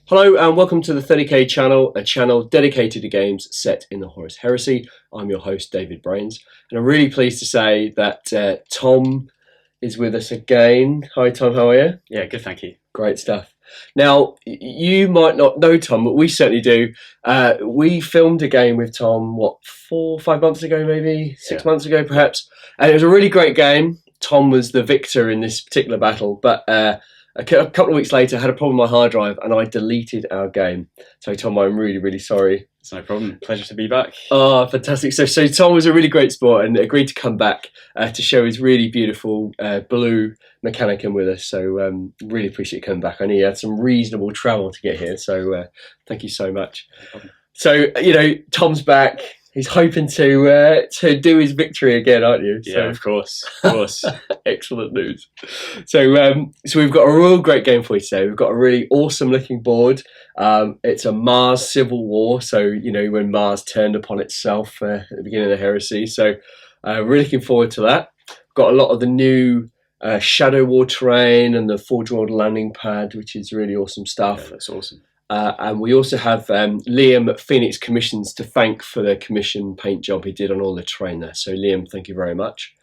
Hello and welcome to the 30k channel, a channel dedicated to games set in the HORUS HERESY. I'm your host, David Brains, and I'm really pleased to say that Tom is with us again. Hi Tom, how are you? Yeah, good, thank you. Great stuff. Now, you might not know Tom, but we certainly do. We filmed a game with Tom, 4 or 5 months ago, maybe 6 months ago perhaps, and it was a really great game. Tom was the victor in this particular battle, but a couple of weeks later I had a problem with my hard drive and I deleted our game. So Tom, I'm really, really sorry. It's no problem. Pleasure to be back. Oh, fantastic. So Tom was a really great sport and agreed to come back to show his really beautiful blue Mechanicum with us. So really appreciate you coming back. I know you had some reasonable travel to get here. So thank you so much. No, so, Tom's back. He's hoping to do his victory again, aren't you? Yeah, of course. Excellent news. So we've got a real great game for you today. We've got a really awesome looking board. It's a Mars Civil War. So, when Mars turned upon itself at the beginning of the Heresy. So really looking forward to that. We've got a lot of the new Shadow War terrain and the Forge World landing pad, which is really awesome stuff. Yeah, that's awesome. And we also have Liam at Phoenix Commissions to thank for the commission paint job he did on all the terrain there. So Liam, thank you very much.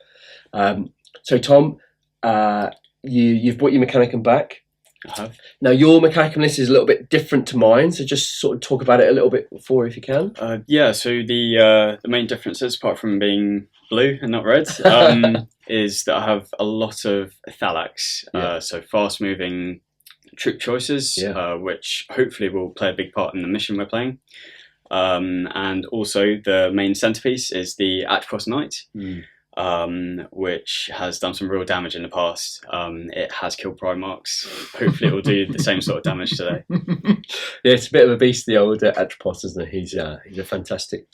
So Tom, you've brought your Mechanicum back. I have. Now your Mechanicum list is a little bit different to mine, so just sort of talk about it a little bit before, if you can. Yeah, so the main differences, apart from being blue and not red, is that I have a lot of Thalax, so fast-moving troop choices, which hopefully will play a big part in the mission we're playing. And also the main centerpiece is the Atrapos Knight, which has done some real damage in the past. It has killed Primarchs. Hopefully it will do the same sort of damage today. Yeah, it's a bit of a beast, the old Atrapos, isn't it? He's a fantastic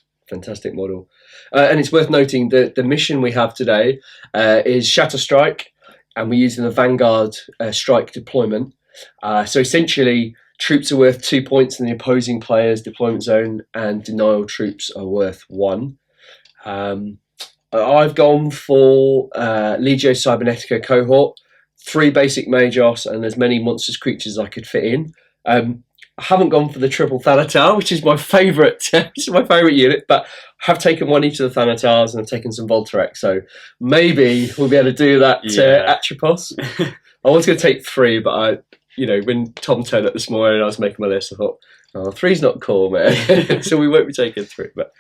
model. And it's worth noting that the mission we have today is Shatter Strike, and we're using the Vanguard strike deployment. So essentially, troops are worth 2 points in the opposing player's deployment zone, and denial troops are worth 1. I've gone for Legio Cybernetica Cohort, 3 basic Magos, and as many monstrous creatures as I could fit in. I haven't gone for the triple Thanatar, which is my favourite. This is my favourite unit, but I have taken one each of the Thanatars and I've taken some Voltarex, so maybe we'll be able to do that Atrapos. I was going to take 3, but when Tom turned up this morning and I was making my list, I thought, 3's not cool, man. So we won't be taking 3. But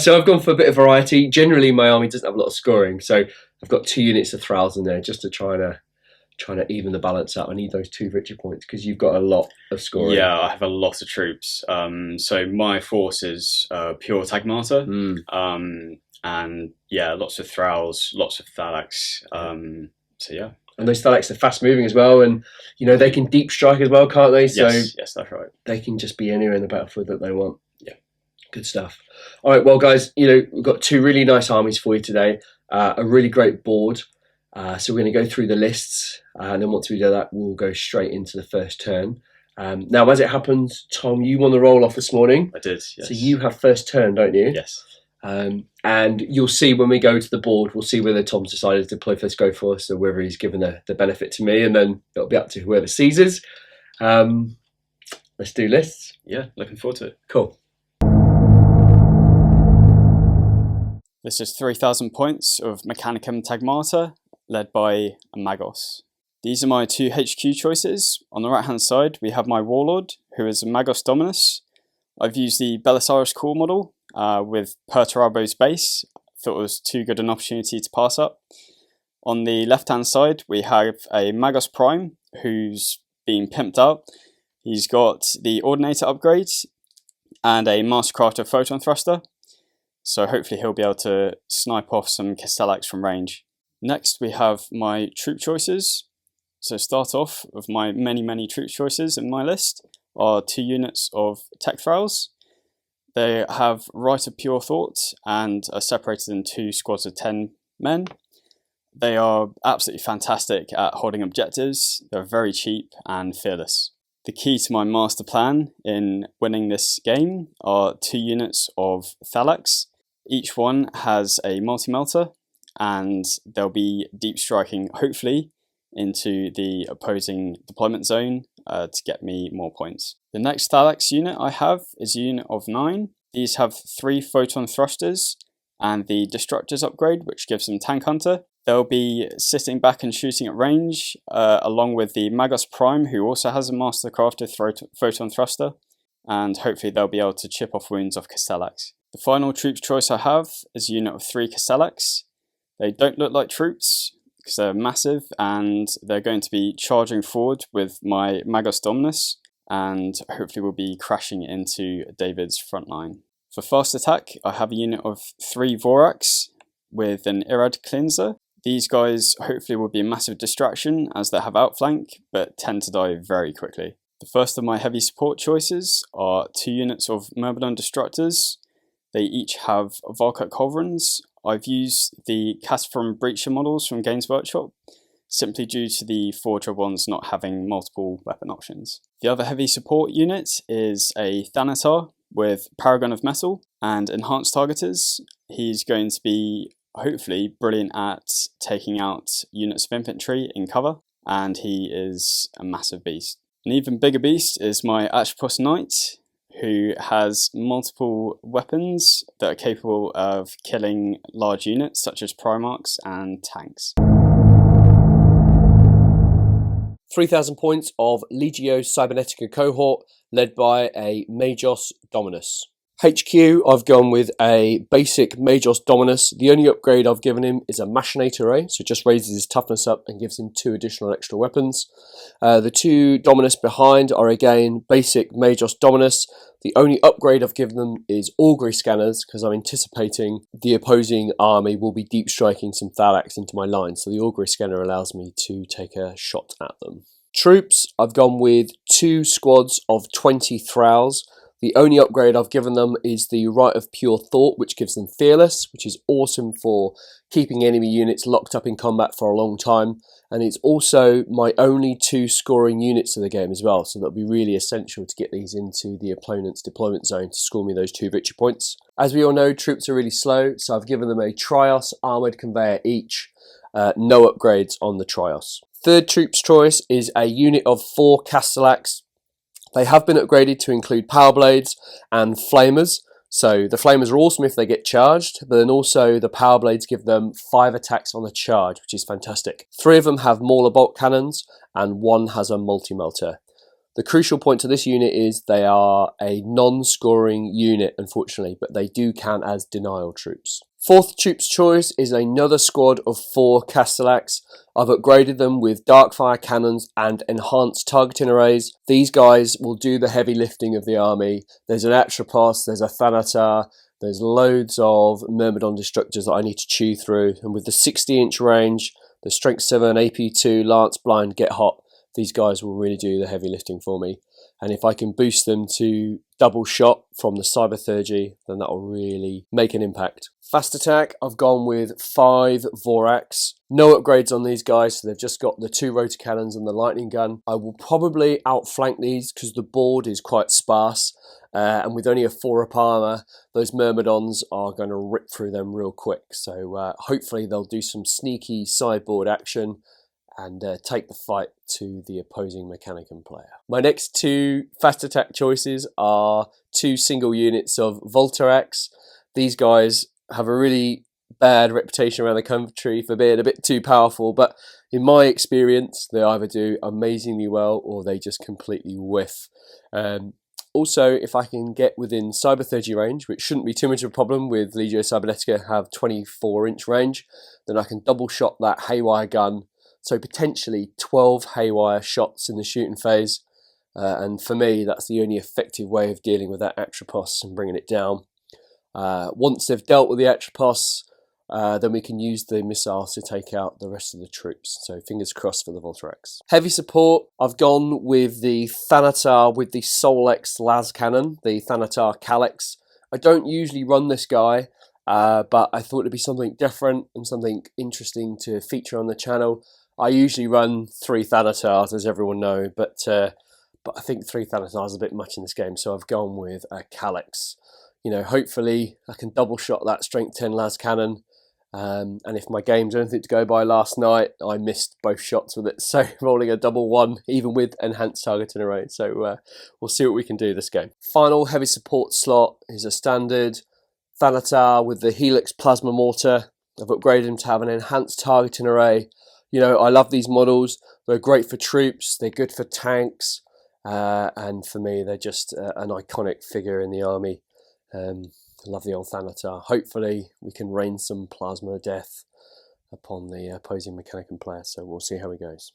so I've gone for a bit of variety. Generally, my army doesn't have a lot of scoring, so I've got 2 units of Thralls in there just to try to even the balance out. I need those 2 victory points because you've got a lot of scoring. Yeah, I have a lot of troops. So my force is pure Taghmata, and lots of Thralls, lots of Thalax. So yeah. And those Thalax are fast moving as well, and they can deep strike as well, can't they? So yes, that's right. They can just be anywhere in the battlefield that they want. Yeah, good stuff. All right, well, guys, we've got 2 really nice armies for you today. A really great board. So we're going to go through the lists, and then once we do that, we'll go straight into the first turn. Now, as it happens, Tom, you won the roll off this morning. I did. Yes. So you have first turn, don't you? Yes. And you'll see when we go to the board, we'll see whether Tom's decided to play first go first or whether he's given the benefit to me, and then it'll be up to whoever seizes. Let's do lists. Yeah, looking forward to it. Cool. This is 3,000 points of Mechanicum Taghmata, led by a Magos. These are my 2 HQ choices. On the right hand side, we have my Warlord, who is a Magos Dominus. I've used the Belisarius core model with Perturabo's base. Thought it was too good an opportunity to pass up. On the left hand side, we have a Magos Prime, who's been pimped out. He's got the Ordinator upgrade and a Mastercrafter Photon Thruster. So hopefully he'll be able to snipe off some Castellax from range. Next, we have my troop choices. So start off with my many troop choices in my list are 2 units of Tech Thralls. They have Right of Pure Thought and are separated in 2 squads of 10 men. They are absolutely fantastic at holding objectives. They're very cheap and fearless. The key to my master plan in winning this game are 2 units of Thalax. Each one has a multi-melter, and they'll be deep striking, hopefully, into the opposing deployment zone to get me more points. The next Thalax unit I have is a unit of 9. These have 3 photon thrusters and the Destructors upgrade, which gives them Tank Hunter. They'll be sitting back and shooting at range, along with the Magos Prime, who also has a mastercrafted photon thruster, and hopefully they'll be able to chip off wounds off Castellax. The final troops choice I have is a unit of 3 Castellax. They don't look like troops because they're massive, and they're going to be charging forward with my Magos Dominus, and hopefully will be crashing into David's front line. For fast attack, I have a unit of 3 Vorax with an Irad Cleanser. These guys hopefully will be a massive distraction as they have outflank, but tend to die very quickly. The first of my heavy support choices are 2 units of Myrmidon Destructors. They each have Volkut Culverins. I've used the Caspherum Breacher models from Games Workshop, simply due to the Forger ones not having multiple weapon options. The other heavy support unit is a Thanatar with Paragon of Metal and Enhanced Targeters. He's going to be hopefully brilliant at taking out units of infantry in cover, and he is a massive beast. An even bigger beast is my Atrapos Knight, who has multiple weapons that are capable of killing large units such as Primarchs and tanks. 3,000 points of Legio Cybernetica Cohort, led by a Magos Dominus. HQ, I've gone with a basic Magos Dominus. The only upgrade I've given him is a Machinate Array, so it just raises his toughness up and gives him 2 additional extra weapons. The 2 Dominus behind are again basic Magos Dominus. The only upgrade I've given them is Augury Scanners, because I'm anticipating the opposing army will be deep striking some Thalax into my line, so the Augury Scanner allows me to take a shot at them. Troops, I've gone with 2 squads of 20 Thralls. The only upgrade I've given them is the Rite of Pure Thought, which gives them Fearless, which is awesome for keeping enemy units locked up in combat for a long time. And it's also my only 2 scoring units of the game as well, so that'll be really essential to get these into the opponent's deployment zone to score me those 2 victory points. As we all know, troops are really slow, so I've given them a Trios Armoured Conveyor each. No upgrades on the Trios. Third troops choice is a unit of 4 Castellax. They have been upgraded to include Power Blades and Flamers. So the Flamers are awesome if they get charged, but then also the Power Blades give them 5 attacks on a charge, which is fantastic. 3 of them have Mauler Bolt Cannons and 1 has a Multi-Melter. The crucial point to this unit is they are a non-scoring unit, unfortunately, but they do count as denial troops. Fourth troops choice is another squad of 4 Castellax. I've upgraded them with Darkfire Cannons and Enhanced Targeting Arrays. These guys will do the heavy lifting of the army. There's an Atrapos, there's a Thanatar, there's loads of Myrmidon Destructors that I need to chew through, and with the 60-inch range, the Strength 7, AP2, Lance, Blind, Get Hot, these guys will really do the heavy lifting for me. And if I can boost them to double shot from the Cybertheurgy, then that will really make an impact. Fast attack, I've gone with 5 Vorax. No upgrades on these guys, so they've just got the 2 rotor cannons and the lightning gun. I will probably outflank these because the board is quite sparse. And with only a 4-up armour, those Myrmidons are going to rip through them real quick. So hopefully they'll do some sneaky sideboard action and take the fight to the opposing Mechanicum player. My next 2 fast attack choices are 2 single units of Voltarax. These guys have a really bad reputation around the country for being a bit too powerful, but in my experience, they either do amazingly well or they just completely whiff. Also, if I can get within Cybertheurgy range, which shouldn't be too much of a problem with Legio Cybernetica have 24-inch range, then I can double shot that Haywire gun. So potentially 12 Haywire shots in the shooting phase. And for me, that's the only effective way of dealing with that Atrapos and bringing it down. Once they've dealt with the Atrapos, then we can use the missiles to take out the rest of the troops. So fingers crossed for the Voltarax. Heavy support, I've gone with the Thanatar with the Solex Las Cannon, the Thanatar Calyx. I don't usually run this guy, but I thought it'd be something different and something interesting to feature on the channel. I usually run 3 Thanatars, as everyone knows, but I think 3 Thanatars is a bit much in this game, so I've gone with a Calyx. You know, hopefully I can double shot that Strength 10 Las Cannon And if my game's anything to go by last night, I missed both shots with it. So rolling a double 1, even with enhanced targeting array. So we'll see what we can do this game. Final heavy support slot is a standard Thanatar with the Helix Plasma Mortar. I've upgraded him to have an enhanced targeting array. You know, I love these models. They're great for troops. They're good for tanks. And for me, they're just an iconic figure in the army. I love the old Thanatar. Hopefully we can rain some plasma death upon the opposing Mechanicum player, so we'll see how it goes.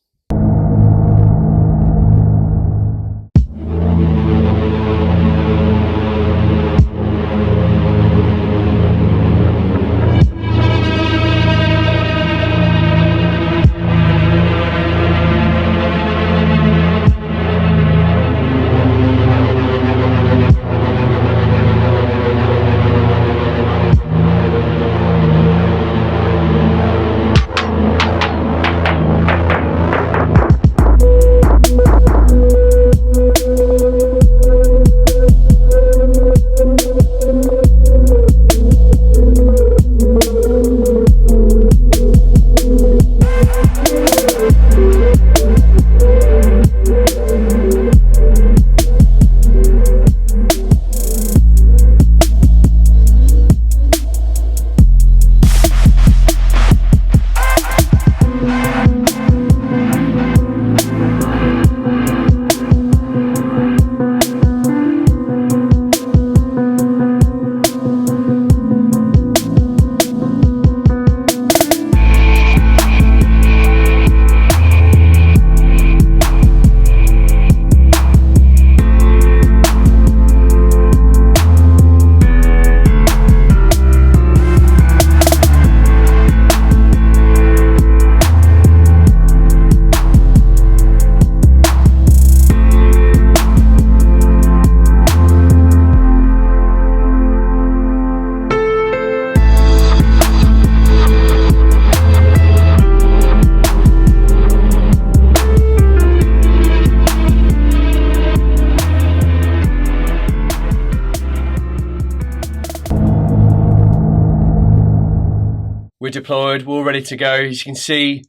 We're deployed, we're all ready to go. As you can see,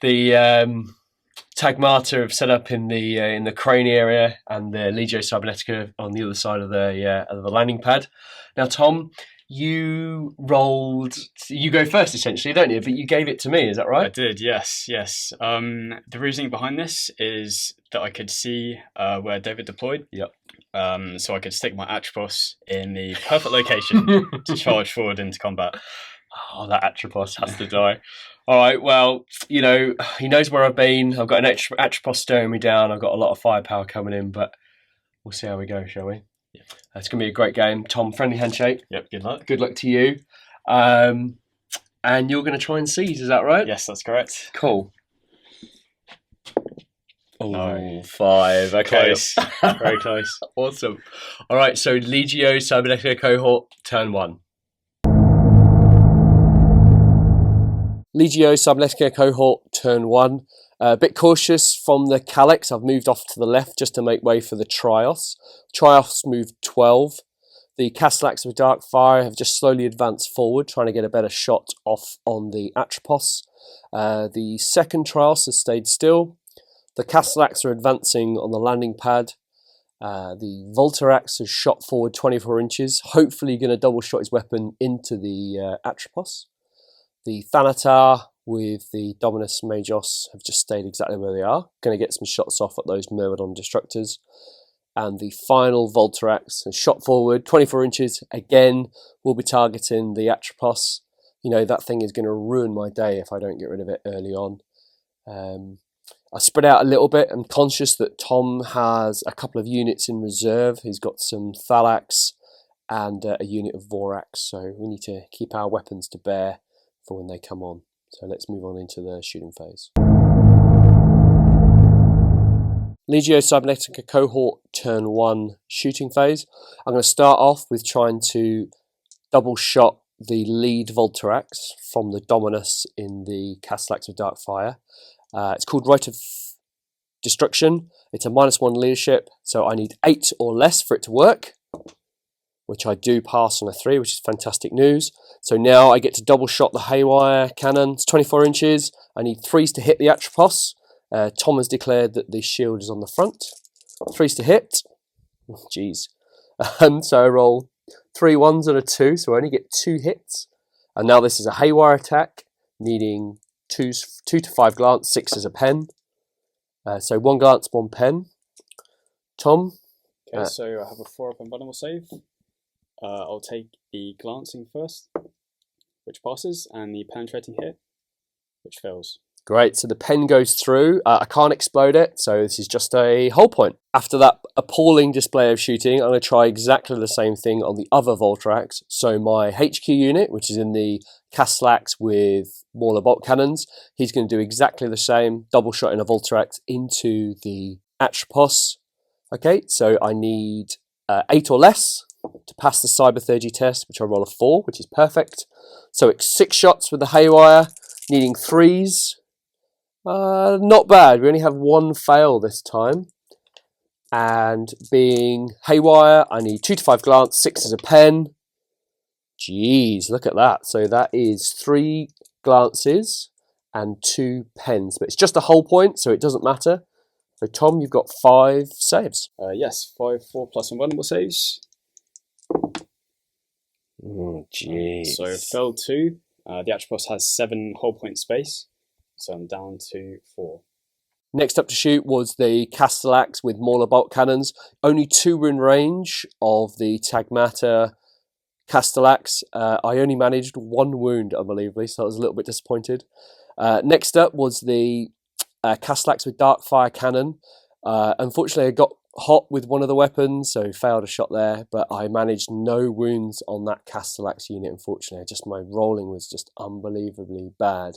the Taghmata have set up in the crane area, and the Legio Cybernetica on the other side of the landing pad. Now, Tom, you go first essentially, don't you? But you gave it to me, is that right? I did, yes. The reasoning behind this is that I could see where David deployed. Yep. So I could stick my Atrapos in the perfect location to charge forward into combat. Oh, that Atrapos has to die. All right, well, you know, he knows where I've been. I've got an Atrapos staring me down. I've got a lot of firepower coming in, but we'll see how we go, shall we? Yeah. It's going to be a great game. Tom, friendly handshake. Yep, good luck. Good luck to you. And you're going to try and seize, is that right? Yes, that's correct. Cool. Oh, No. 5. Okay. Close. Very close. Awesome. All right, so Legio Cybernetica Cohort, turn 1. Legio Cybernetica Cohort, turn 1. A bit cautious from the Calyx. I've moved off to the left just to make way for the Trios. Trios moved 12. The Castellax of Darkfire have just slowly advanced forward, trying to get a better shot off on the Atrapos. The second Trios has stayed still. The Castellax are advancing on the landing pad. The Voltarax has shot forward 24 inches, hopefully going to double shot his weapon into the Atrapos. The Thanatar with the Dominus Magos have just stayed exactly where they are. Going to get some shots off at those Myrmidon Destructors. And the final Voltarax has shot forward 24 inches. Again, we'll be targeting the Atrapos. You know, that thing is going to ruin my day if I don't get rid of it early on. I spread out a little bit. I'm conscious that Tom has a couple of units in reserve. He's got some Thalax and a unit of Vorax. So we need to keep our weapons to bear for when they come on. So let's move on into the shooting phase. Legio Cybernetica Cohort turn 1 shooting phase. I'm going to start off with trying to double shot the lead Voltarax from the Dominus in the Castellax of Darkfire. It's called Rite of Destruction. It's a -1 leadership, so I need 8 or less for it to work. which I do pass on a 3, which is fantastic news. So now I get to double shot the haywire cannon. It's 24 inches. I need 3s to hit the Atrapos. Tom has declared that the shield is on the front. 3s to hit. Jeez. So I roll 3 1s and a 2, so I only get 2 hits. And now this is a haywire attack, needing 2 to 5 glance, 6 as a pen. So 1 glance, 1 pen. Tom? Okay, so I have a 4-up and vulnerable save. I'll take the glancing first, which passes, and the penetrating hit, which fails. Great, so the pen goes through. I can't explode it, so this is just a hull point. After that appalling display of shooting, I'm going to try exactly the same thing on the other Voltrax. So my HQ unit, which is in the Castellax with Mauler bolt cannons, he's going to do exactly the same, double shot in a Voltrax into the Atrapos. Okay, so I need 8 or less to pass the Cyber 30 test, which I roll a 4, which is perfect. So it's 6 shots with the haywire, needing 3s. Not bad. We only have 1 fail this time. And being haywire, I need 2 to 5 glance, 6 as a pen. Jeez, look at that. So that is 3 glances and 2 pens. But it's just a hull point, so it doesn't matter. So Tom, you've got 5 saves. Yes, 5 4+ invulnerable saves. Oh, jeez. So failed 2. The Atrapos has 7 hull point space, so I'm down to 4. Next up to shoot was the Castellax with Mauler bolt cannons. Only 2 were in range of the Taghmata Castellax. I only managed 1 wound, unbelievably, so I was a little bit disappointed. Next up was the Castellax with dark fire cannon. Unfortunately, I got hot with one of the weapons, so failed a shot there, but I managed no wounds on that Castellax unit, unfortunately. My rolling was just unbelievably bad.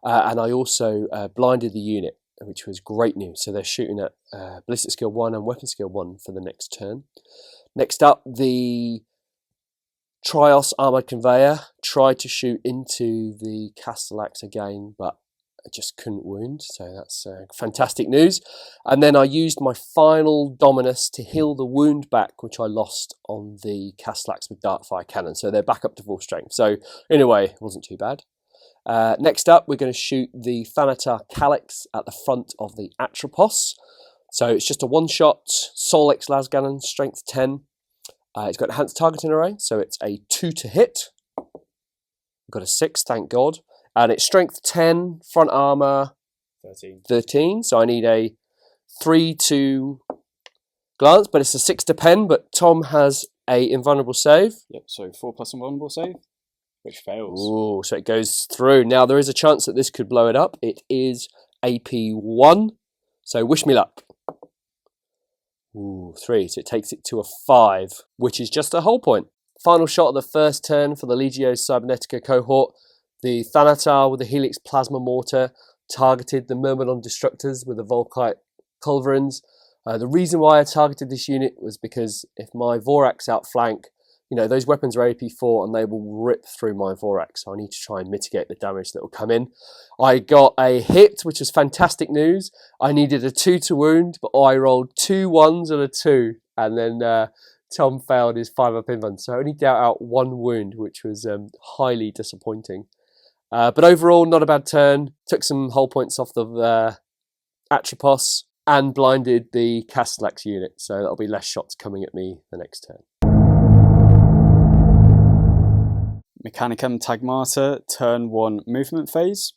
And I also blinded the unit, which was great news. So they're shooting at ballistic skill 1 and weapon skill 1 for the next turn. Next up, the Trios armoured conveyor tried to shoot into the Castellax again, but I just couldn't wound, so that's fantastic news. And then I used my final Dominus to heal the wound back, which I lost on the Castellax with Darkfire Cannon. So they're back up to full strength. So in a way, it wasn't too bad. Next up, we're going to shoot the Thanatar Calyx at the front of the Atrapos. So it's just a one-shot Solex Lasgannon, strength 10. It's got enhanced targeting array, so it's a 2 to hit. Got a 6, thank God. And it's strength 10, front armor 13. So I need a 3 to glance, but it's a 6 to pen. But Tom has a invulnerable save. Yep, so 4+ invulnerable save, which fails. Ooh, so it goes through. Now there is a chance that this could blow it up. It is AP 1, so wish me luck. Ooh, 3, so it takes it to a 5, which is just a hull point. Final shot of the first turn for the Legio Cybernetica cohort. The Thanatar with the Helix Plasma Mortar targeted the Myrmidon Destructors with the Volkite Culverins. The reason why I targeted this unit was because if my Vorax outflank, those weapons are AP4 and they will rip through my Vorax. So I need to try and mitigate the damage that will come in. I got a hit, which was fantastic news. I needed a 2 to wound, but I rolled 2 1s and a 2. And then Tom failed his 5-up invuln. So I only dealt out 1 wound, which was highly disappointing. But overall, not a bad turn. Took some hull points off the Atrapos and blinded the Castellax unit. So that'll be less shots coming at me the next turn. Mechanicum Taghmata, turn 1 movement phase.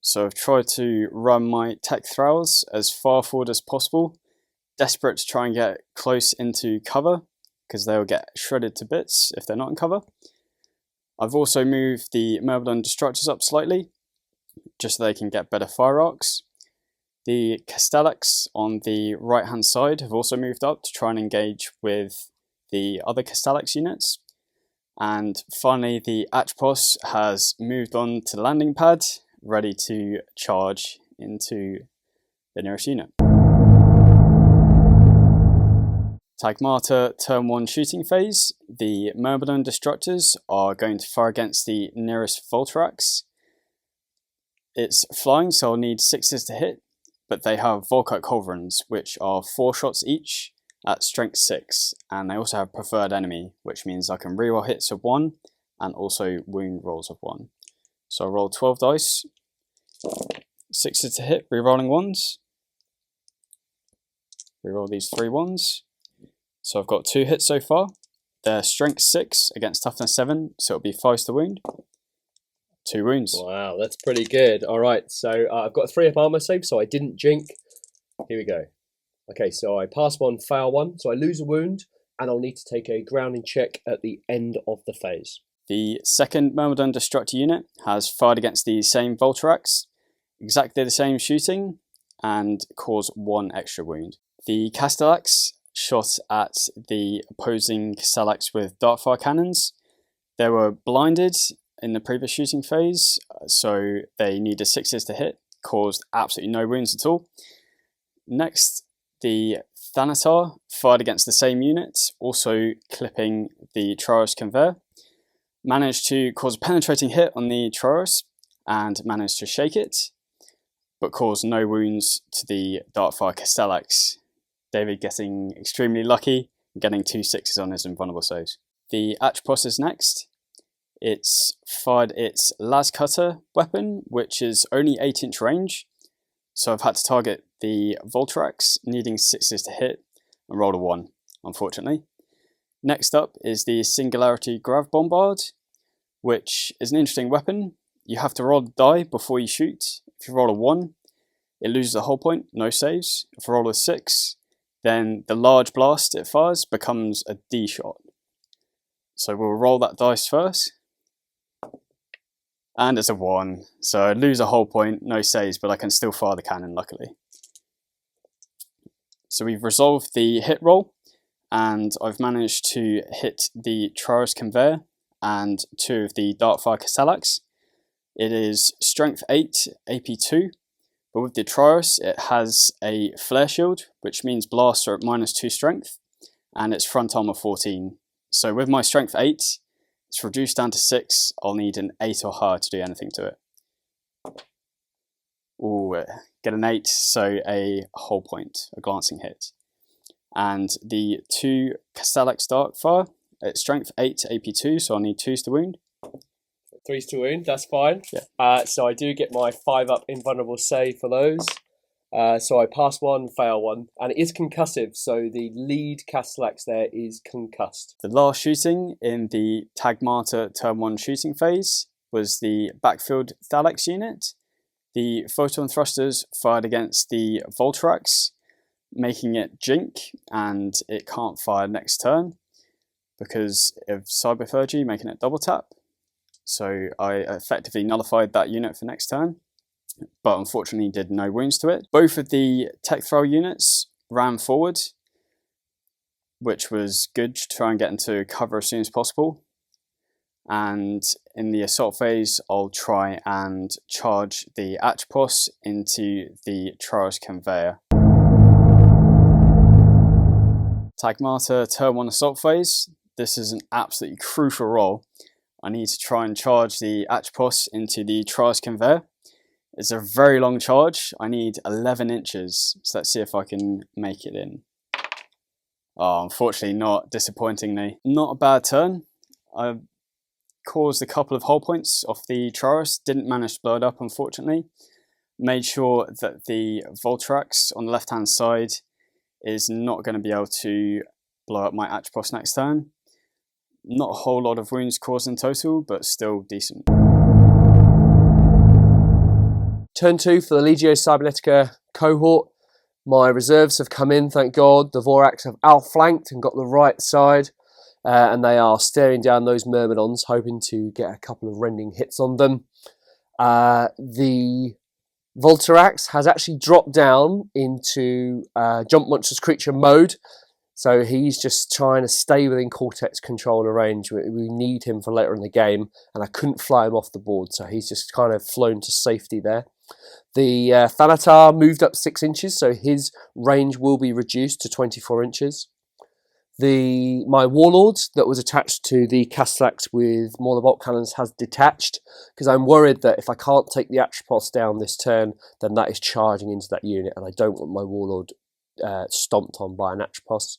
So I've tried to run my tech thralls as far forward as possible, desperate to try and get close into cover, because they'll get shredded to bits if they're not in cover. I've also moved the Myrmidon Destructors up slightly, just so they can get better fire arcs. The Castellax on the right hand side have also moved up to try and engage with the other Castellax units. And finally, the Atrapos has moved on to the landing pad, ready to charge into the nearest unit. Taghmata turn 1 shooting phase. The Myrmidon Destructors are going to fire against the nearest Voltrax. It's flying, so I'll need 6s to hit, but they have Volkite Culverins, which are 4 shots each, at strength 6, and they also have preferred enemy, which means I can reroll hits of 1 and also wound rolls of 1. So I roll 12 dice, 6s to hit, rerolling 1s. Reroll these 3 1s. So I've got 2 hits so far. They're strength 6 against toughness 7, so it'll be 5s to wound. 2 wounds. Wow, that's pretty good. All right, so I've got a 3-up armor save, so I didn't jink. Here we go. Okay, so I pass 1, fail 1, so I lose a wound, and I'll need to take a grounding check at the end of the phase. The second Myrmidon Destructor unit has fired against the same Voltarax, exactly the same shooting, and caused 1 extra wound. The Castellax shot at the opposing Castellax with Darkfire cannons. They were blinded in the previous shooting phase, so they needed 6s to hit, caused absolutely no wounds at all. Next, the Thanatar fired against the same unit, also clipping the Troros Conveyor. Managed to cause a penetrating hit on the Troros and managed to shake it, but caused no wounds to the Darkfire Castellax. David getting extremely lucky, getting 2 6s on his invulnerable saves. The Atrapos is next. It's fired its Las Cutter weapon, which is only 8-inch range, so I've had to target the Voltarax, needing 6s to hit, and rolled a 1, unfortunately. Next up is the Singularity Grav Bombard, which is an interesting weapon. You have to roll a die before you shoot. If you roll a 1, it loses a hull point, no saves. If you roll a 6, then the large blast it fires becomes a D shot. So we'll roll that dice first. And it's a 1. So I lose a hull point, no saves, but I can still fire the cannon, luckily. So we've resolved the hit roll, and I've managed to hit the Troros Conveyor and 2 of the Darkfire Castellax. It is strength 8, AP 2, but with the Troros it has a flare shield, which means blasts are at -2 strength, and it's front armor 14. So with my strength 8, it's reduced down to 6. I'll need an 8 or higher to do anything to it. Ooh, get an 8, so a hull point, a glancing hit. And the 2 Castellax Darkfire, it's strength 8 AP 2, so I'll need 2s to wound. 3s to wound, that's fine. Yeah. So I do get my 5-up invulnerable save for those. So I pass 1, fail 1, and it is concussive, so the lead Castellax there is concussed. The last shooting in the Taghmata Turn 1 shooting phase was the backfield Thalax unit. The photon thrusters fired against the Voltarax, making it jink, and it can't fire next turn because of Cyberphagy, making it double tap. So I effectively nullified that unit for next turn, but unfortunately did no wounds to it. Both of the tech throw units ran forward, which was good to try and get into cover as soon as possible. And in the assault phase, I'll try and charge the Atrapos into the Troros Conveyor. Taghmata Turn 1 assault phase. This is an absolutely crucial roll. I need to try and charge the Atrapos into the Troros Conveyor. It's a very long charge. I need 11 inches, so let's see if I can make it in. Oh, unfortunately not, disappointingly. Not a bad turn. I caused a couple of hull points off the Troros, didn't manage to blow it up, unfortunately. Made sure that the Voltarax on the left-hand side is not going to be able to blow up my Atrapos next turn. Not a whole lot of wounds caused in total, but still decent. Turn 2 for the Legio Cybernetica Cohort. My reserves have come in, thank God. The Vorax have outflanked and got the right side, and they are staring down those Myrmidons, hoping to get a couple of rending hits on them. The Voltarax has actually dropped down into Jump Monstrous Creature mode, so he's just trying to stay within Cortex controller range. We need him for later in the game, and I couldn't fly him off the board, so he's just kind of flown to safety there. The Thanatar moved up 6 inches, so his range will be reduced to 24 inches. My Warlord that was attached to the Castellax with more bolt cannons has detached, because I'm worried that if I can't take the Atrapos down this turn, then that is charging into that unit, and I don't want my Warlord stomped on by an Atrapos.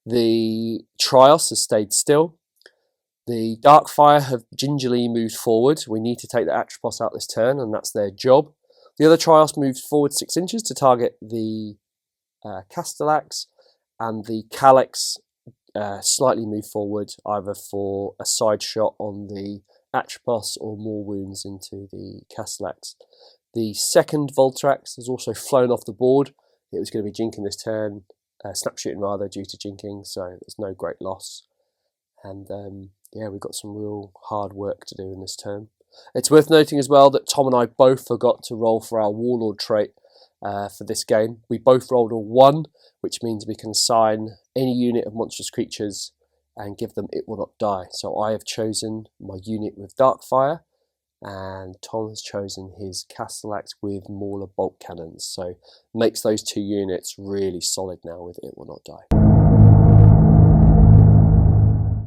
The Trios has stayed still. The Darkfire have gingerly moved forward. We need to take the Atrapos out this turn, and that's their job. The other Trios moved forward 6 inches to target the Castellax, and the Calyx slightly moved forward, either for a side shot on the Atrapos or more wounds into the Castellax. The second Voltrax has also flown off the board. It was going to be jinking this turn, snap shooting rather, due to jinking, so there's no great loss. And yeah, we've got some real hard work to do in this turn. It's worth noting as well that Tom and I both forgot to roll for our Warlord trait for this game. We both rolled a 1, which means we can assign any unit of monstrous creatures and give them It Will Not Die. So I have chosen my unit with Darkfire, and Tom has chosen his Castellax with Mauler bolt cannons. So makes those 2 units really solid now with It Will Not Die.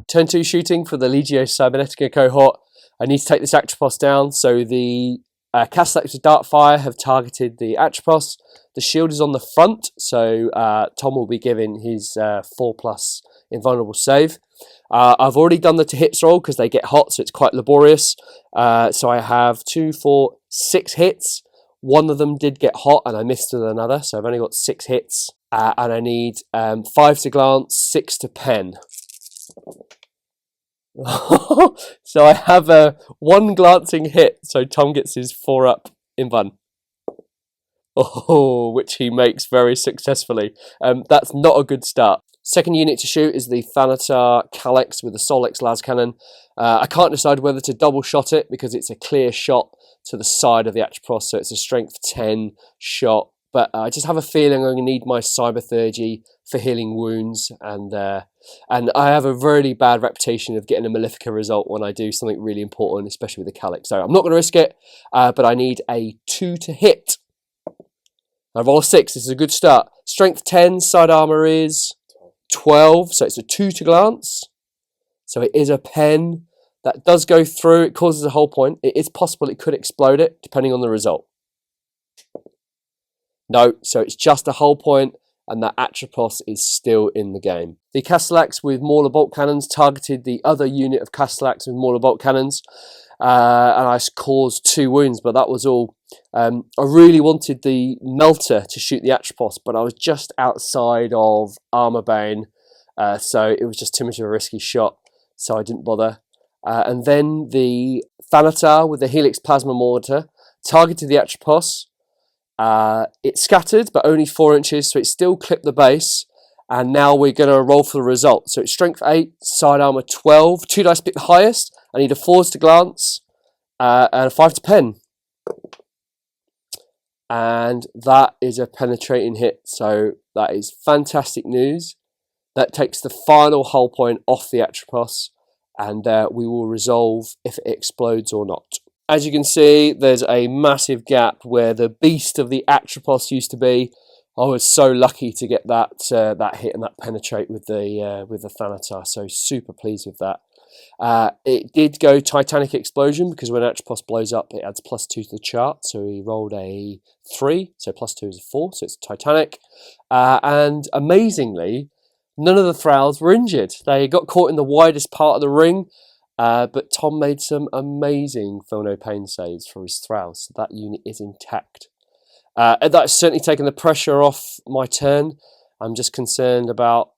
Turn 2 shooting for the Legio Cybernetica cohort. I need to take this Atrapos down. So the Castellax with Darkfire have targeted the Atrapos. The shield is on the front, so Tom will be giving his 4+ invulnerable save. I've already done the to hits roll because they get hot, so it's quite laborious. So I have 2, 4, 6 hits. One of them did get hot and I missed with another, so I've only got 6 hits. And I need 5 to glance, 6 to pen. So I have a 1 glancing hit, so Tom gets his 4 up in Vun. Oh, which he makes very successfully. That's not a good start. Second unit to shoot is the Thanatar Calyx with the Solex las cannon. I can't decide whether to double shot it because it's a clear shot to the side of the Atrapos, so it's a strength 10 shot. But I just have a feeling I'm going to need my Cybertheurgy for healing wounds, and I have a really bad reputation of getting a Malefica result when I do something really important, especially with the Calyx. So I'm not going to risk it, but I need a 2 to hit. I roll a 6. This is a good start. Strength 10, side armor is 12, so it's a 2 to glance. So it is a pen. That does go through. It causes a hull point. It is possible it could explode it, depending on the result. No, so it's just a hull point, and that Atrapos is still in the game. The Castellax with Mauler bolt cannons targeted the other unit of Castellax with Mauler bolt cannons, and I caused 2 wounds, but that was all. I really wanted the Melter to shoot the Atrapos, but I was just outside of Armor Bane, so it was just too much of a risky shot, so I didn't bother. And then the Thanatar with the Helix Plasma Mortar targeted the Atrapos. It scattered, but only 4 inches, so it still clipped the base. And now we're going to roll for the result. So it's strength 8, side armor 12, 2 dice pick the highest. I need a 4 to glance, and a 5 to pen. And that is a penetrating hit, so that is fantastic news. That takes the final hull point off the Atrapos, and we will resolve if it explodes or not. As you can see, there's a massive gap where the beast of the Atrapos used to be. I was so lucky to get that that hit and that penetrate with the Thanatar, so super pleased with that. It did go Titanic Explosion because when Atrapos blows up, it adds +2 to the chart. So he rolled a 3, so +2 is a 4, so it's Titanic. And amazingly, none of the Thralls were injured. They got caught in the widest part of the ring. But Tom made some amazing Feel No Pain saves for his Thralls, so that unit is intact. That's certainly taken the pressure off my turn. I'm just concerned about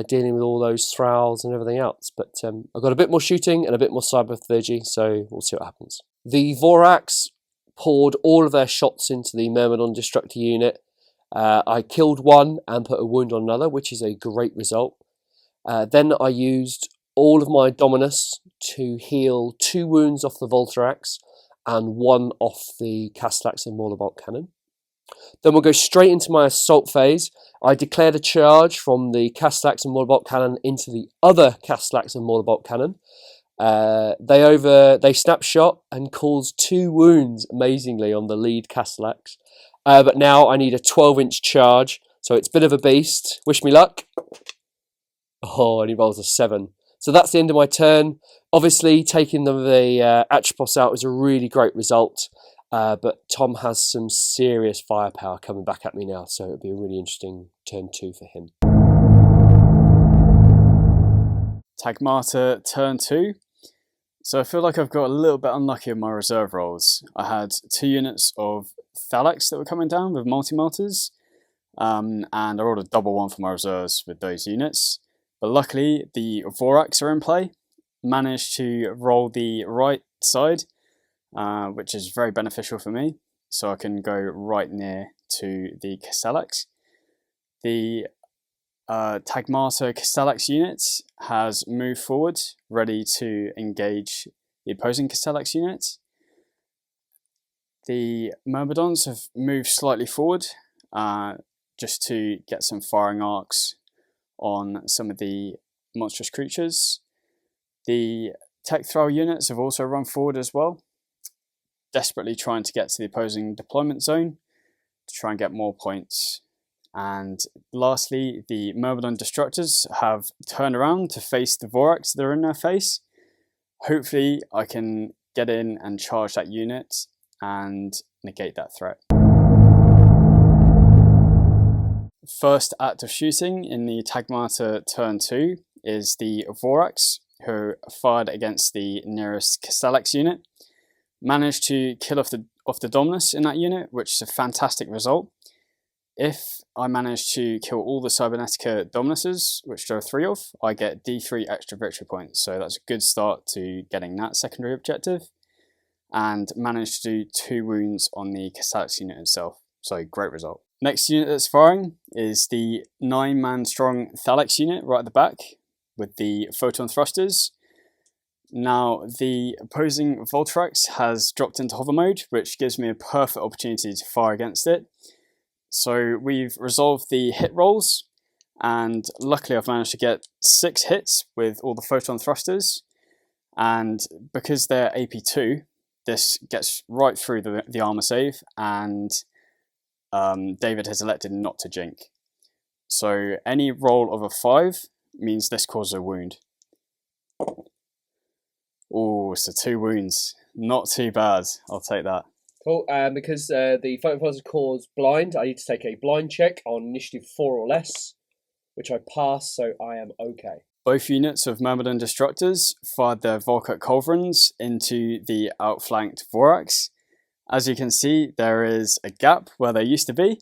dealing with all those Thralls and everything else. But I've got a bit more shooting and a bit more Cybertheurgy, so we'll see what happens. The Vorax poured all of their shots into the Myrmidon Destructor unit. I killed one and put a wound on another, which is a great result. Then I used all of my Dominus to heal 2 wounds off the Voltrax and 1 off the Castellax and Mauler bolt cannon. Then we'll go straight into my assault phase. I declared a charge from the Castellax and Mauler bolt cannon into the other Castellax and Mauler bolt cannon. They snapshot and caused 2 wounds amazingly on the lead Castellax. But now I need a 12-inch charge, so it's a bit of a beast. Wish me luck. Oh, and he rolls a 7. So that's the end of my turn. Obviously, taking the Atrapos out was a really great result. But Tom has some serious firepower coming back at me now, so it'll be a really interesting turn 2 for him. Taghmata turn 2. So I feel like I've got a little bit unlucky in my reserve rolls. I had 2 units of Thalax that were coming down with multi-melters, and I rolled a double 1 for my reserves with those units. But luckily the Vorax are in play. Managed to roll the right side, which is very beneficial for me, so I can go right near to the Castellax. The Taghmata Castellax unit has moved forward, ready to engage the opposing Castellax unit. The Myrmidons have moved slightly forward, just to get some firing arcs on some of the monstrous creatures. The Tech Thrall units have also run forward as well, desperately trying to get to the opposing deployment zone to try and get more points. And lastly, the Myrmidon Destructors have turned around to face the Vorax that are in their face. Hopefully I can get in and charge that unit and negate that threat. First act of shooting in the Taghmata turn 2 is the Vorax, who fired against the nearest Castellax unit. Managed to kill off the Dominus in that unit, which is a fantastic result. If I manage to kill all the Cybernetica Dominuses, which there are 3 of, I get D3 extra victory points. So that's a good start to getting that secondary objective. And managed to do 2 wounds on the Castellax unit itself. So great result. Next unit that's firing is the 9-man strong Thalax unit right at the back with the photon thrusters. Now the opposing Voltrax has dropped into hover mode, which gives me a perfect opportunity to fire against it. So we've resolved the hit rolls, and luckily I've managed to get 6 hits with all the photon thrusters, and because they're AP2, this gets right through the armor save, and David has elected not to jink. So any roll of a 5 means this causes a wound. Oh, so 2 wounds. Not too bad. I'll take that. Cool. Because the photon thrusters cause blind, I need to take a blind check on initiative 4 or less, which I pass, so I am okay. Both units of Myrmidon Destructors fired their Volkert Culverins into the outflanked Vorax. As you can see, there is a gap where there used to be.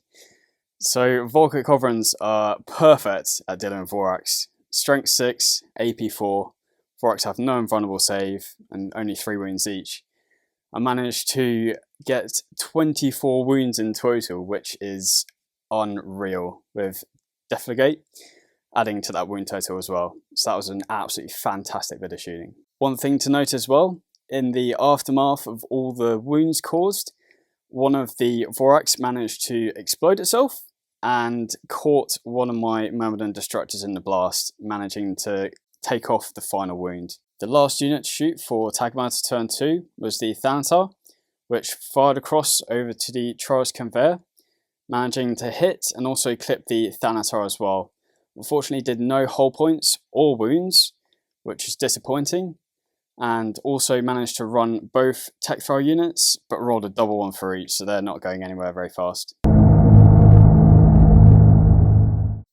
So Volkert Culverins are perfect at dealing with Vorax. Strength 6, AP 4. Vorax have no invulnerable save and only 3 wounds each. I managed to get 24 wounds in total, which is unreal, with Defligate adding to that wound total as well. So that was an absolutely fantastic bit of shooting. One thing to note as well, in the aftermath of all the wounds caused, one of the Vorax managed to explode itself and caught one of my Myrmidon Destructors in the blast, managing to take off the final wound. The last unit to shoot for Taghmata turn 2 was the Thanatar, which fired across over to the Troyes Conveyor, managing to hit and also clip the Thanatar as well. Unfortunately did no hull points or wounds, which is disappointing, and also managed to run both Tech Throw units, but rolled a double 1 for each, so they're not going anywhere very fast.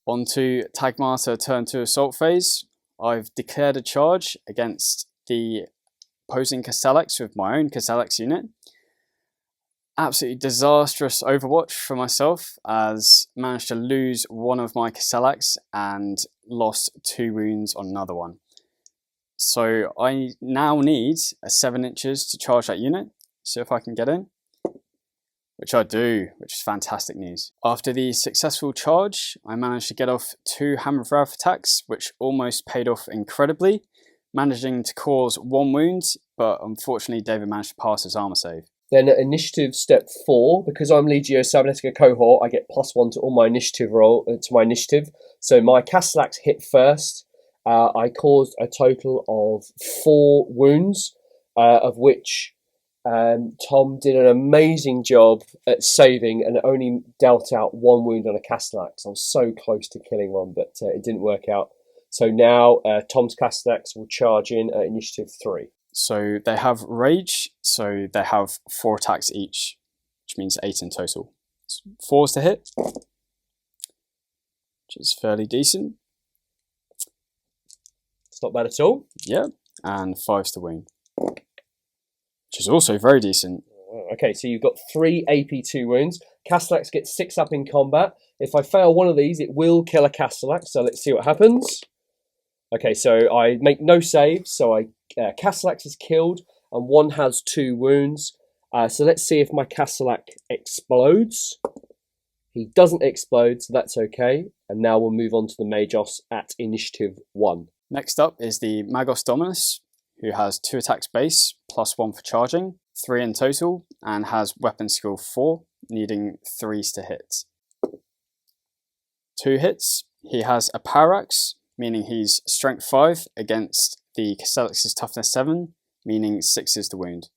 On to Taghmata turn 2 assault phase. I've declared a charge against the opposing Castellax with my own Castellax unit. Absolutely disastrous overwatch for myself, as managed to lose one of my Castellax and lost 2 wounds on another one. So I now need a 7 inches to charge that unit, see if I can get in, which I do, which is fantastic news. After the successful charge, I managed to get off 2 Hammer of Wrath attacks, which almost paid off incredibly, managing to cause 1 wound, but unfortunately David managed to pass his armor save. Then at initiative step 4, because I'm Legio Cybernetica Cohort, I get +1 to all my initiative roll to my initiative. So my Castellax hit first. I caused a total of 4 wounds, of which Tom did an amazing job at saving and only dealt out 1 wound on a Castellax. I was so close to killing one, but it didn't work out. So now Tom's Castellax will charge in at initiative 3. So they have Rage, so they have 4 attacks each, which means 8 in total. 4s to hit, which is fairly decent. It's not bad at all. Yeah, and 5s to wound, which is also very decent. Okay, so you've got 3 AP2 wounds. Castellax gets 6 up in combat. If I fail one of these, it will kill a Castellax, so let's see what happens. Okay, so I make no saves, so Castellax is killed, and 1 has 2 wounds. So let's see if my Castellax explodes. He doesn't explode, so that's okay. And now we'll move on to the Magos at initiative 1. Next up is the Magos Dominus, who has 2 attacks base, plus 1 for charging, 3 in total, and has weapon skill 4, needing 3s to hit. 2 hits. He has a Power Axe, meaning he's strength 5 against the Castellax's toughness 7, meaning 6s to wound.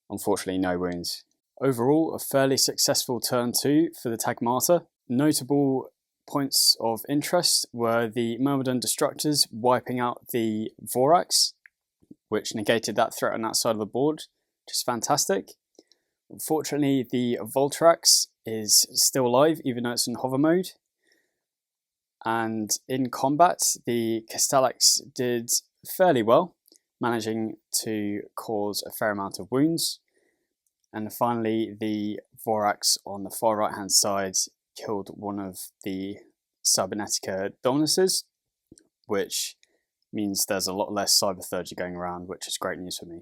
Unfortunately, no wounds. Overall, a fairly successful turn 2 for the Taghmata. Notable points of interest were the Myrmidon Destructors wiping out the Vorax, which negated that threat on that side of the board, which is fantastic. Unfortunately, the Voltrax is still alive, even though it's in hover mode. And in combat, the Castellax did fairly well, managing to cause a fair amount of wounds. And finally, the Vorax on the far right hand side killed one of the Cybernetica Dominuses, which means there's a lot less Cybertheurgy going around, which is great news for me.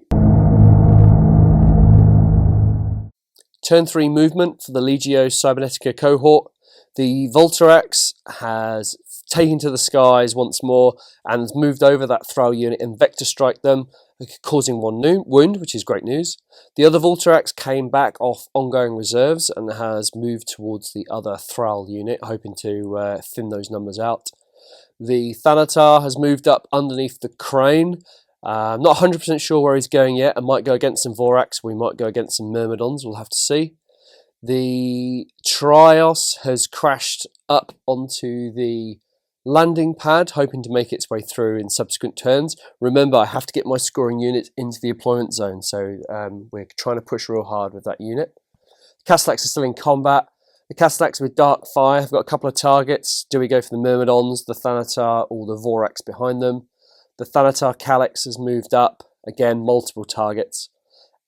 Turn 3 movement for the Legio Cybernetica Cohort. The Voltrax has taken to the skies once more and has moved over that Thrall unit and vector strike them, causing 1 wound, which is great news. The other Voltrax came back off ongoing reserves and has moved towards the other Thrall unit, hoping to thin those numbers out. The Thanatar has moved up underneath the crane. I'm not 100% sure where he's going yet. I might go against some Vorax, we might go against some Myrmidons, we'll have to see. The Trios has crashed up onto the landing pad, hoping to make its way through in subsequent turns. Remember, I have to get my scoring unit into the deployment zone, so we're trying to push real hard with that unit. Castellax is still in combat. The Castellax with Dark Fire have got a couple of targets. Do we go for the Myrmidons, the Thanatar, or the Vorax behind them? The Thanatar Calyx has moved up, again, multiple targets.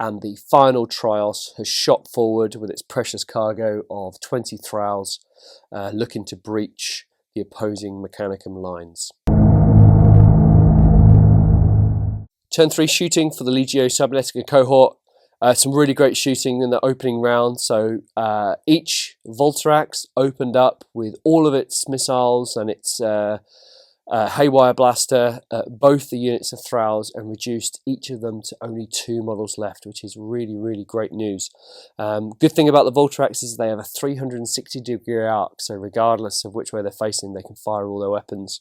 And the final Trios has shot forward with its precious cargo of 20 Thralls, looking to breach the opposing Mechanicum lines. Turn 3 shooting for the Legio Cybernetica Cohort. Some really great shooting in the opening round. So each Voltrax opened up with all of its missiles and its Haywire Blaster, both the units of Thralls, and reduced each of them to only 2 models left, which is really, really great news. Good thing about the Voltrax is they have a 360-degree arc, so regardless of which way they're facing, they can fire all their weapons.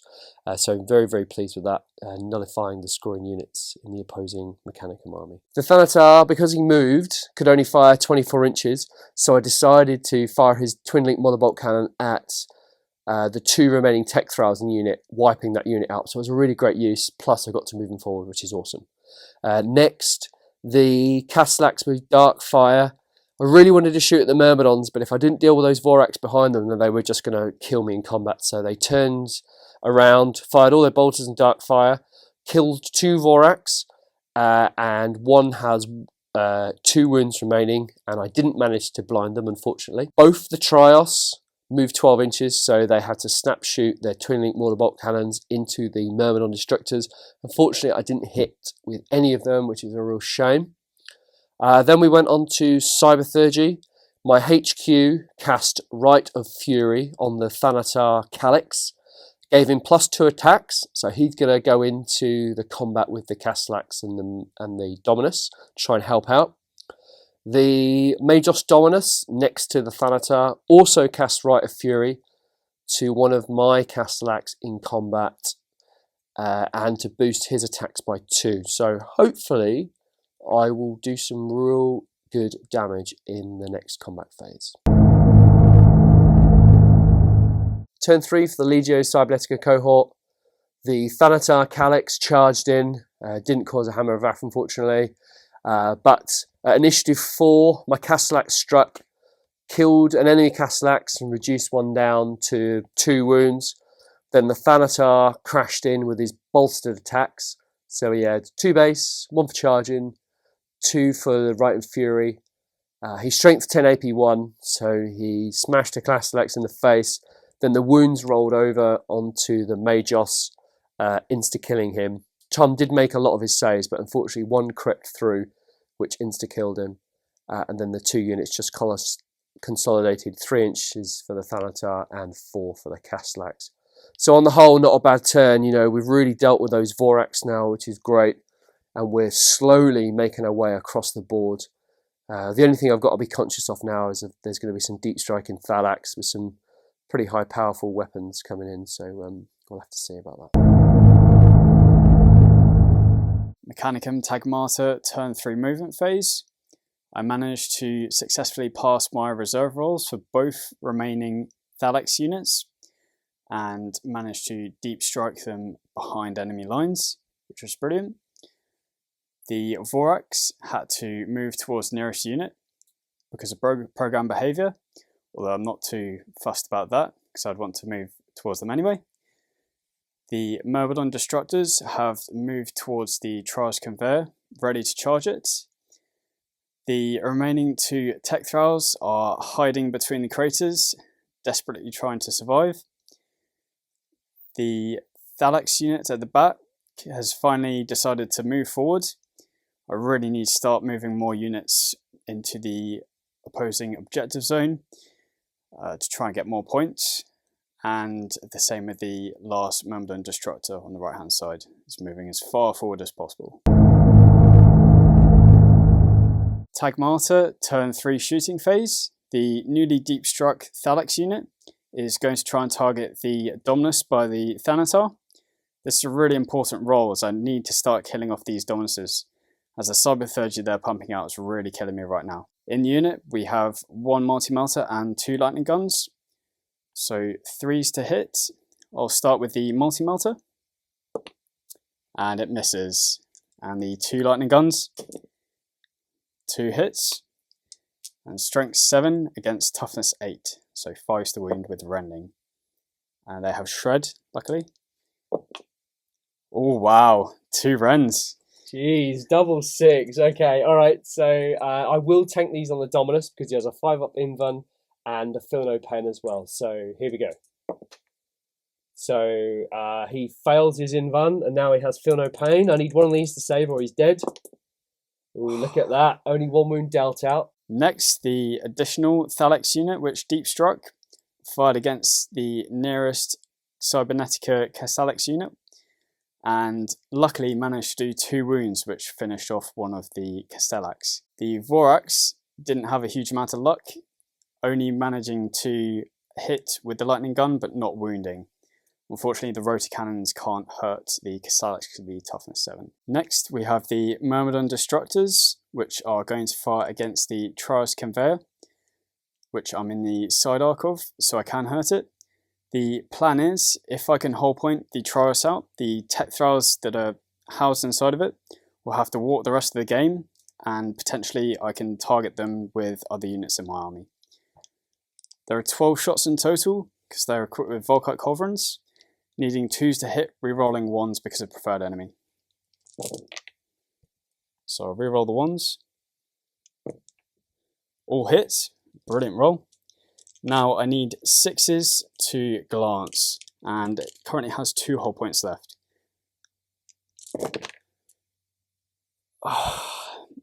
So I'm very, very pleased with that, nullifying the scoring units in the opposing Mechanicum army. The Thanatar, because he moved, could only fire 24 inches, so I decided to fire his twin-link monobolt cannon at the 2 remaining tech Thralls in the unit, wiping that unit out. So it was a really great use, plus I got to move them forward, which is awesome. Next, the Castellax with Dark Fire. I really wanted to shoot at the Myrmidons, but if I didn't deal with those Vorax behind them, then they were just going to kill me in combat. So they turned around, fired all their bolters and Dark Fire, killed 2 Vorax, and 1 has 2 wounds remaining, and I didn't manage to blind them, unfortunately. Both the Trios moved 12 inches, so they had to snap shoot their twin-link mortar-bolt cannons into the Myrmidon Destructors. Unfortunately, I didn't hit with any of them, which is a real shame. Then we went on to Cybertheurgy. My HQ cast Rite of Fury on the Thanatar Calyx. Gave him +2 attacks, so he's going to go into the combat with the Castellax and the Dominus to try and help out. The Magos Dominus, next to the Thanatar, also cast Rite of Fury to one of my Castellax in combat and to boost his attacks by 2. So hopefully I will do some real good damage in the next combat phase. Turn 3 for the Legio Cybernetica Cohort. The Thanatar Calyx charged in, Didn't cause a Hammer of Wrath, unfortunately. But at Initiative 4, my Castellax struck, killed an enemy Castellax and reduced one down to 2 wounds. Then the Thanatar crashed in with his bolstered attacks. So he had 2 base, 1 for charging, 2 for the Right and Fury. He strength 10 AP 1, so he smashed a Castellax in the face. Then the wounds rolled over onto the Magos, insta-killing him. Tom did make a lot of his saves, but unfortunately 1 crept through, which insta-killed him. And then the 2 units just consolidated 3 inches for the Thanatar and 4 for the Castellax. So on the whole, not a bad turn. You know, we've really dealt with those Vorax now, which is great. And we're slowly making our way across the board. The only thing I've got to be conscious of now is that there's going to be some deep striking Thalax with some pretty high powerful weapons coming in, so we'll have to see about that. Mechanicum Taghmata turn 3 movement phase. I managed to successfully pass my reserve rolls for both remaining Thalax units and managed to deep strike them behind enemy lines, which was brilliant. The Vorax had to move towards the nearest unit because of program behaviour, although I'm not too fussed about that because I'd want to move towards them anyway. The Myrmidon Destructors have moved towards the Trials Conveyor, ready to charge it. The remaining 2 Tech Thralls are hiding between the craters, desperately trying to survive. The Thalax unit at the back has finally decided to move forward. I really need to start moving more units into the opposing objective zone to try and get more points. And the same with the last Myrmidon Destructor on the right hand side. It's moving as far forward as possible. Taghmata turn 3 shooting phase. The newly deep struck Thalax unit is going to try and target the Dominus by the Thanatar. This is a really important role as I need to start killing off these Dominuses, as the Cybertheurgy they're pumping out is really killing me right now. In the unit we have 1 multi-melter and 2 lightning guns. So 3s to hit. I'll start with the multi-melter. And it misses. And the 2 lightning guns. 2 hits. And strength 7 against toughness 8. So 5s to wound with rending. And they have shred, luckily. Oh wow, 2 rends. Jeez, double 6. Okay, alright, so I will tank these on the Dominus because he has a 5-up invuln and a Feel No Pain as well. So here we go. So he fails his invuln and now he has Feel No Pain. I need one of these to save or he's dead. Ooh, look at that. Only 1 wound dealt out. Next, the additional Thalax unit, which deep struck, fired against the nearest Cybernetica Castellax unit, and luckily managed to do 2 wounds, which finished off one of the Castellax. The Vorax didn't have a huge amount of luck, only managing to hit with the lightning gun, but not wounding. Unfortunately, the rotor cannons can't hurt the Castellax because of the toughness 7. Next, we have the Myrmidon Destructors, which are going to fire against the Trials Conveyor, which I'm in the side arc of, so I can hurt it. The plan is, if I can hull point the Trials out, the Tech Thralls that are housed inside of it will have to walk the rest of the game, and potentially I can target them with other units in my army. There are 12 shots in total, because they're equipped with Volkite Culverins, needing 2s to hit, rerolling 1s because of preferred enemy. So I'll reroll the 1s. All hits. Brilliant roll. Now I need 6s to glance, and it currently has 2 hull points left.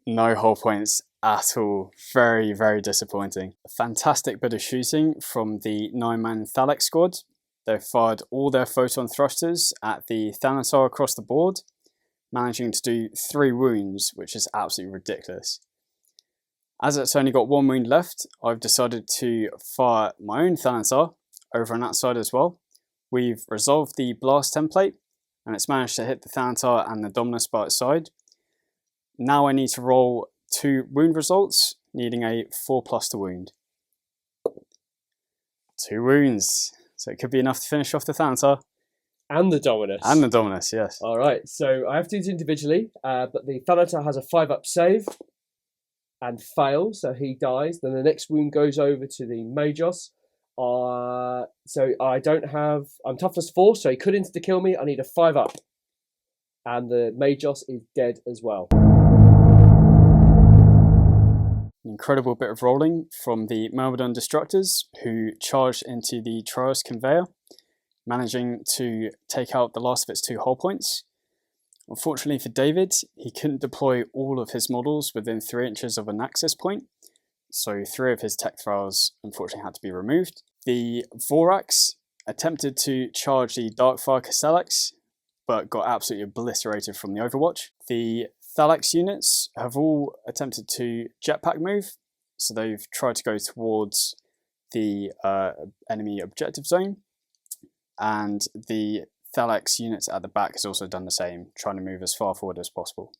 No hull points at all. Very, very disappointing. A fantastic bit of shooting from the 9-man Thalax squad. They've fired all their photon thrusters at the Thanatar across the board, managing to do 3 wounds, which is absolutely ridiculous. As it's only got 1 wound left, I've decided to fire my own Thanatar over on that side as well. We've resolved the blast template, and it's managed to hit the Thanatar and the Dominus by its side. Now I need to roll 2 wound results, needing a 4+ to wound. 2 wounds. So it could be enough to finish off the Thanatar. And the Dominus. And the Dominus, yes. All right, so I have to do these individually, but the Thanatar has a 5-up save and fails, so he dies. Then the next wound goes over to the Magos. So I don't have... I'm toughness 4, so he could insta-kill me. I need a 5-up. And the Magos is dead as well. An incredible bit of rolling from the Myrmidon Destructors, who charged into the Trios Conveyor, managing to take out the last of its 2 hull points. Unfortunately for David, he couldn't deploy all of his models within 3 inches of an access point, so 3 of his tech thralls unfortunately had to be removed. The Vorax attempted to charge the Darkfire Castellax, but got absolutely obliterated from the Overwatch. The Thalax units have all attempted to jetpack move, so they've tried to go towards the enemy objective zone, and the Thalax units at the back has also done the same, trying to move as far forward as possible.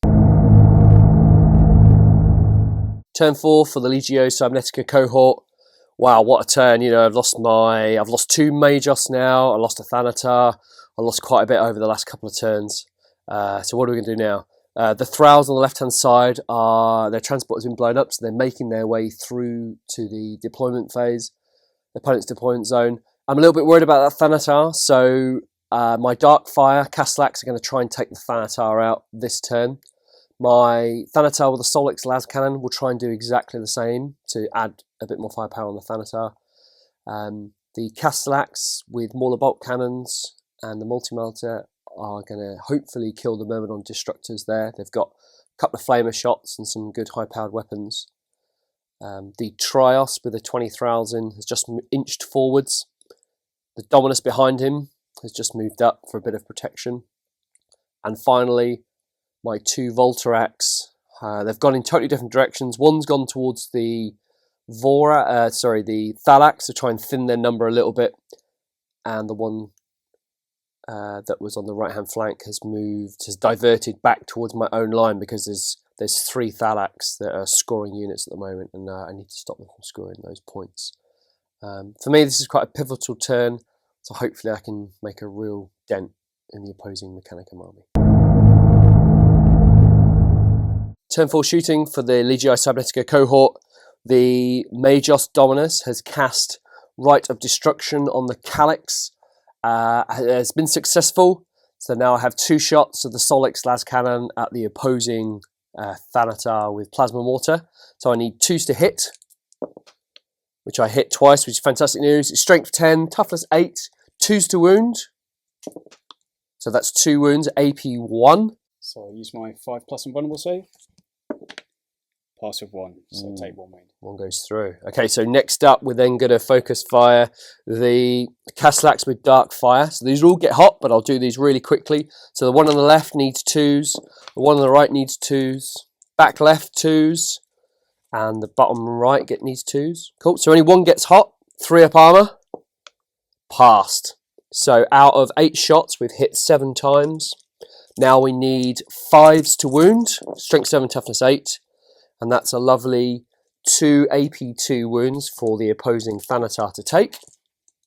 Turn 4 for the Legio Cybernetica Cohort. Wow, what a turn. You know, I've lost 2 Magos now, I lost a Thanatar, I lost quite a bit over the last couple of turns. So what are we going to do now? The Thralls on the left-hand side, their transport has been blown up, so they're making their way through to the deployment phase, the opponent's deployment zone. I'm a little bit worried about that Thanatar, so my Darkfire Castellax are going to try and take the Thanatar out this turn. My Thanatar with the Solix Las Cannon will try and do exactly the same to add a bit more firepower on the Thanatar. The Castellax with Mauler Bolt Cannons and the Multi-Melter are going to hopefully kill the Myrmidon Destructors there. They've got a couple of Flamer shots and some good high-powered weapons. The Trios with the 20 Thralls in has just inched forwards. The Dominus behind him has just moved up for a bit of protection. And finally, my 2 Voltarax. They've gone in totally different directions. One's gone towards the the Thalax to try and thin their number a little bit. And the one that was on the right-hand flank has diverted back towards my own line because there's 3 Thalax that are scoring units at the moment, and I need to stop them from scoring those points. For me, this is quite a pivotal turn, so hopefully I can make a real dent in the opposing Mechanicum army. Turn 4 shooting for the Legio Cybernetica Cohort. The Magos Dominus has cast Rite of Destruction on the Calyx. Has been successful, so now I have 2 shots of the Solix Las Cannon at the opposing Thanatar with Plasma Mortar. So I need 2s to hit, which I hit twice, which is fantastic news. It's Strength 10, Toughness 8, 2s to wound. So that's 2 wounds, AP 1. So I'll use my 5+ invulnerable save. Pass with 1, so take 1 wound. 1 goes through. Okay, so next up, we're then going to focus fire the Castellax with Dark Fire. So these all get hot, but I'll do these really quickly. So the one on the left needs 2s, the one on the right needs 2s, back left 2s, and the bottom right needs 2s. Cool, so only 1 gets hot, 3 up armor, passed. So out of 8 shots, we've hit 7 times. Now we need 5s to wound, Strength 7, Toughness 8, and that's a lovely 2 AP2 wounds for the opposing Thanatar to take.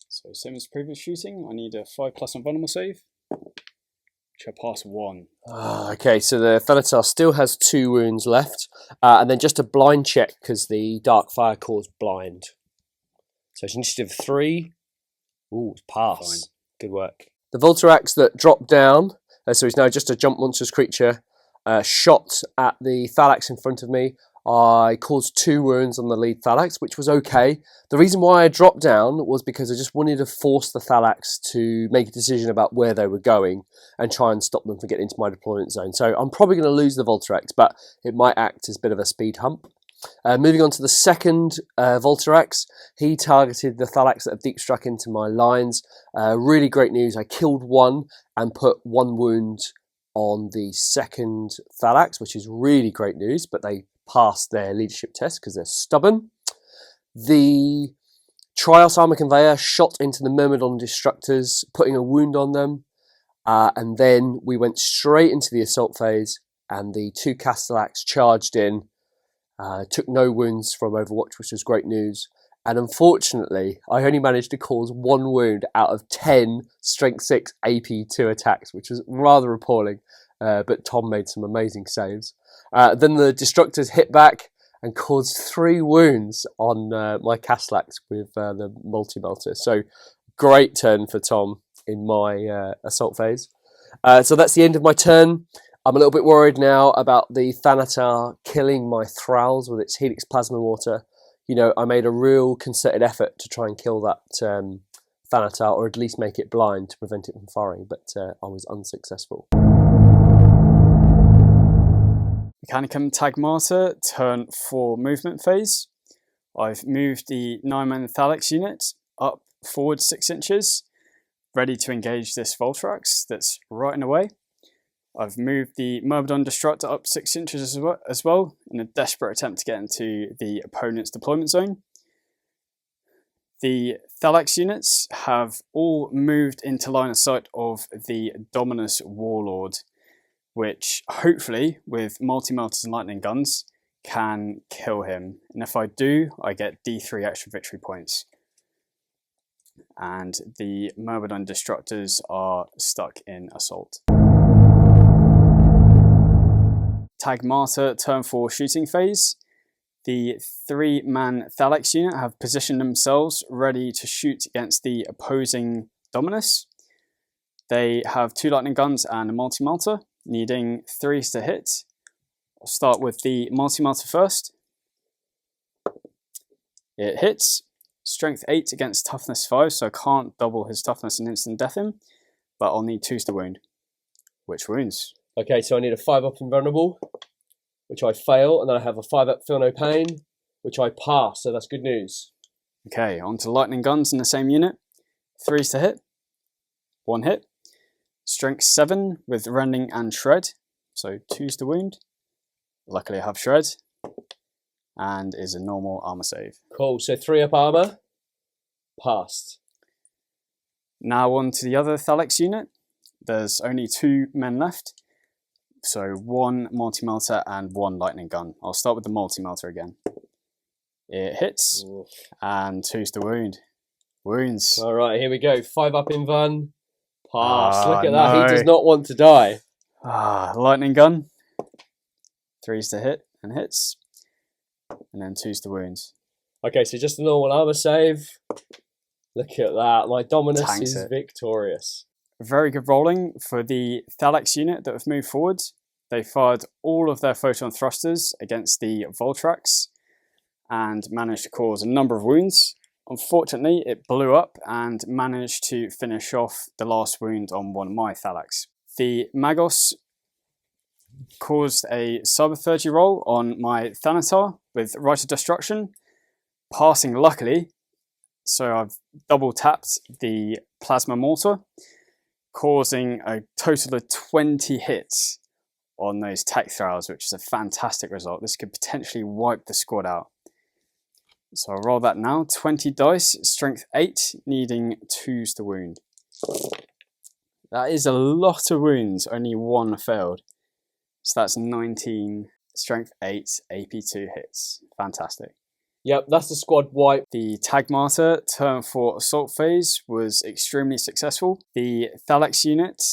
So same as previous shooting, I need a 5+ invulnerable save, which I pass 1. Okay, so the Thanatar still has 2 wounds left, and then just a blind check because the Dark Fire caused blind. So it's initiative 3. Ooh, pass. Fine. Good work. The Voltarax that dropped down, so he's now just a jump monstrous creature, shot at the Thalax in front of me. I caused 2 wounds on the lead Thalax, which was okay. The reason why I dropped down was because I just wanted to force the Thalax to make a decision about where they were going and try and stop them from getting into my deployment zone. So I'm probably going to lose the Voltarax, but it might act as a bit of a speed hump. Moving on to the second Voltarax, he targeted the Thalax that have deep struck into my lines. Really great news, I killed 1 and put 1 wound on the second Thalax, which is really great news, but they passed their leadership test because they're stubborn. The Trios Armor Conveyor shot into the Myrmidon Destructors, putting a wound on them, and then we went straight into the assault phase, and the 2 Castellax charged in, took no wounds from Overwatch, which was great news, And unfortunately, I only managed to cause 1 wound out of 10 Strength 6 AP2 attacks, which was rather appalling. But Tom made some amazing saves. Then the Destructors hit back and caused 3 wounds on my Caslax with the multi-melter. So great turn for Tom in my assault phase. So that's the end of my turn. I'm a little bit worried now about the Thanatar killing my Thralls with its Helix Plasma Water. You know, I made a real concerted effort to try and kill that Thanatar, or at least make it blind to prevent it from firing, but I was unsuccessful. Mechanicum Taghmata, turn 4 movement phase. I've moved the 9-man Thalax unit up forward 6 inches, ready to engage this Voltrax that's right in the way. I've moved the Myrmidon Destructor up 6 inches as well, in a desperate attempt to get into the opponent's deployment zone. The Thalax units have all moved into line of sight of the Dominus Warlord, which hopefully, with multi-melters and lightning guns, can kill him. And if I do, I get D3 extra victory points. And the Myrmidon Destructors are stuck in assault. Taghmata, turn 4 shooting phase. The 3-man Thalax unit have positioned themselves ready to shoot against the opposing Dominus. They have 2 lightning guns and a multi-melter, needing 3s to hit. I'll start with the multi-melter first. It hits. Strength 8 against toughness 5, so I can't double his toughness and instant death him, but I'll need 2s to wound. Which wounds? Okay, so I need a 5-up invulnerable, which I fail, and then I have a 5-up feel no pain, which I pass, so that's good news. Okay, on to lightning guns in the same unit. 3s to hit. 1 hit. Strength 7 with rending and shred, so 2s to wound. Luckily I have shred, and is a normal armor save. Cool, so 3-up armor, passed. Now on to the other Thalax unit. There's only 2 men left, so 1 multi-melter and 1 lightning gun. I'll start with the multi-melter again. It hits, Oof. and 2s to wound. Wounds. All right, here we go. 5-up invuln, pass. Look at no. that, he does not want to die. Lightning gun. 3s to hit and hits, and then 2s to wounds. Okay, so just a normal armor save. Look at that, my Dominus Tanks is it. victorious. Very good rolling for the Thalax unit that have moved forward. They fired all of their photon thrusters against the Voltrax and managed to cause a number of wounds. Unfortunately, it blew up and managed to finish off the last wound on one of my Thalax. The Magos caused a Cyber 30 roll on my Thanatar with Rite of Destruction, passing luckily, so I've double tapped the Plasma Mortar, causing a total of 20 hits on those Tech Thralls, which is a fantastic result. This could potentially wipe the squad out. So I'll roll that now. 20 dice, strength 8, needing 2s to wound. That is a lot of wounds, only 1 failed. So that's 19, strength 8, AP2 hits. Fantastic. Yep, that's the squad wipe. The Taghmata turn 4 assault phase was extremely successful. The Thalax unit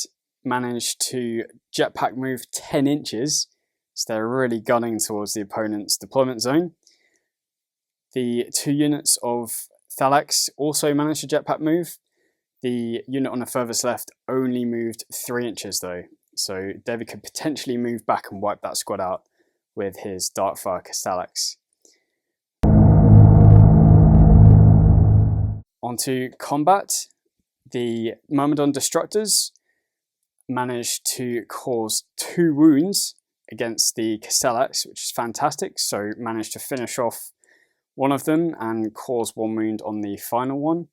managed to jetpack move 10 inches, so they're really gunning towards the opponent's deployment zone. The 2 units of Thalax also managed to jetpack move. The unit on the furthest left only moved 3 inches though, so David could potentially move back and wipe that squad out with his Darkfire Castellax. Onto combat. The Myrmidon Destructors managed to cause 2 wounds against the Castellax, which is fantastic, so managed to finish off one of them and cause 1 wound on the final one,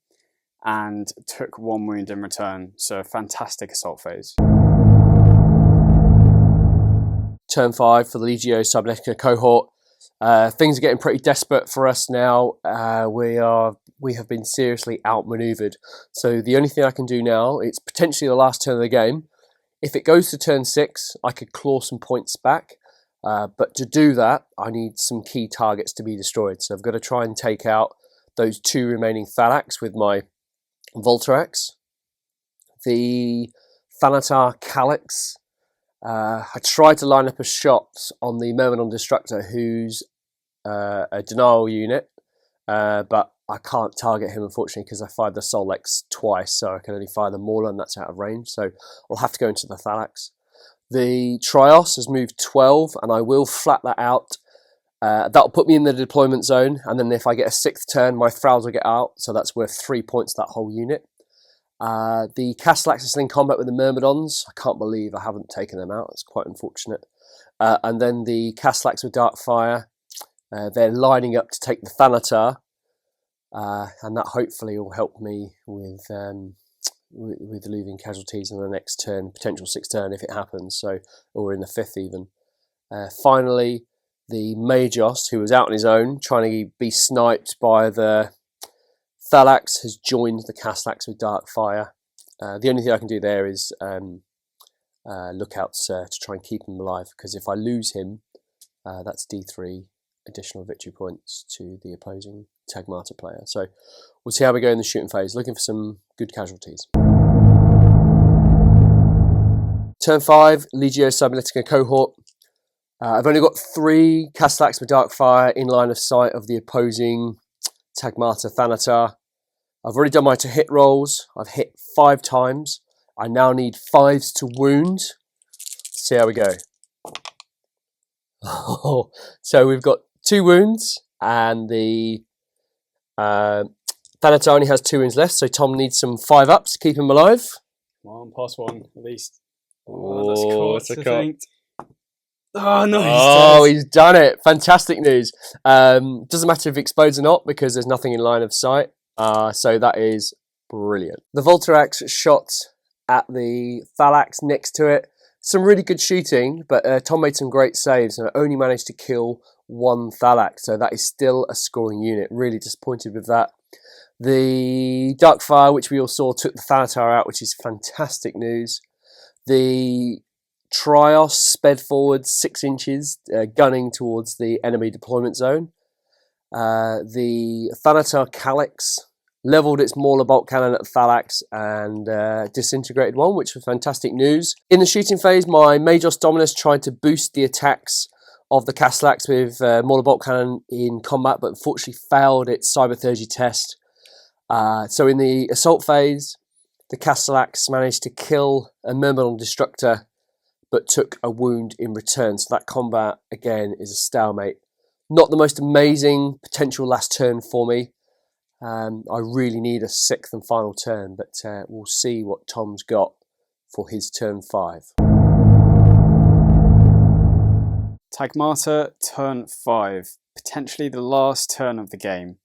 and took 1 wound in return, so a fantastic assault phase. Turn 5 for the Legio Cybernetica Cohort. Things are getting pretty desperate for us now. We have been seriously outmaneuvered. So the only thing I can do now, it's potentially the last turn of the game. If it goes to turn 6, I could claw some points back. But to do that, I need some key targets to be destroyed. So I've got to try and take out those 2 remaining Thalax with my Voltarax. The Thanatar Calyx. I tried to line up a shot on the Myrmidon Destructor, who's a denial unit, but I can't target him, unfortunately, because I fired the Solex twice, so I can only fire the Mauler, and that's out of range, so I'll have to go into the Thalax. The Trios has moved 12, and I will flat that out. That'll put me in the deployment zone, and then if I get a 6th turn, my Thralls will get out, so that's worth 3 points, that whole unit. The Castellax is in combat with the Myrmidons. I can't believe I haven't taken them out. It's quite unfortunate. And then the Castellax with Darkfire. They're lining up to take the Thanatar. And that hopefully will help me with relieving casualties in the next turn, potential 6th turn if it happens, so, or in the 5th even. Finally, the Magos, who was out on his own, trying to be sniped by the Thalax, has joined the Castellax with Darkfire. The only thing I can do there is look out to try and keep him alive, because if I lose him, that's D3 additional victory points to the opposing Taghmata player. So we'll see how we go in the shooting phase, looking for some good casualties. Turn 5, Legio Cybernetica Cohort. I've only got 3 Castellax with Darkfire in line of sight of the opposing Taghmata Thanatar. I've already done my to hit rolls. I've hit 5 times. I now need 5s to wound. Let's see how we go. So we've got 2 wounds, and the Thanatar only has 2 wounds left, so Tom needs some 5-ups to keep him alive. Come on, pass 1 at least. Oh, that's caught, it's a I cut. think. Oh no! He's done it! Fantastic news. Doesn't matter if it explodes or not, because there's nothing in line of sight. So that is brilliant. The Voltarax shot at the Thalax next to it. Some really good shooting, but Tom made some great saves, and I only managed to kill 1 Thalax, so that is still a scoring unit. Really disappointed with that. The Darkfire, which we all saw, took the Thanatar out, which is fantastic news. The Trios sped forward 6 inches, gunning towards the enemy deployment zone. The Thanatar Calyx levelled its Mauler bolt cannon at the Thalax and disintegrated one, which was fantastic news. In the shooting phase, my Magos Dominus tried to boost the attacks of the Castellax with Mauler bolt cannon in combat, but unfortunately failed its Cybertheurgy test. So in the assault phase, the Castellax managed to kill a Myrmidon Destructor, but took a wound in return. So that combat, again, is a stalemate. Not the most amazing potential last turn for me. I really need a 6th and final turn, but we'll see what Tom's got for his turn 5. Taghmata, turn 5. Potentially the last turn of the game.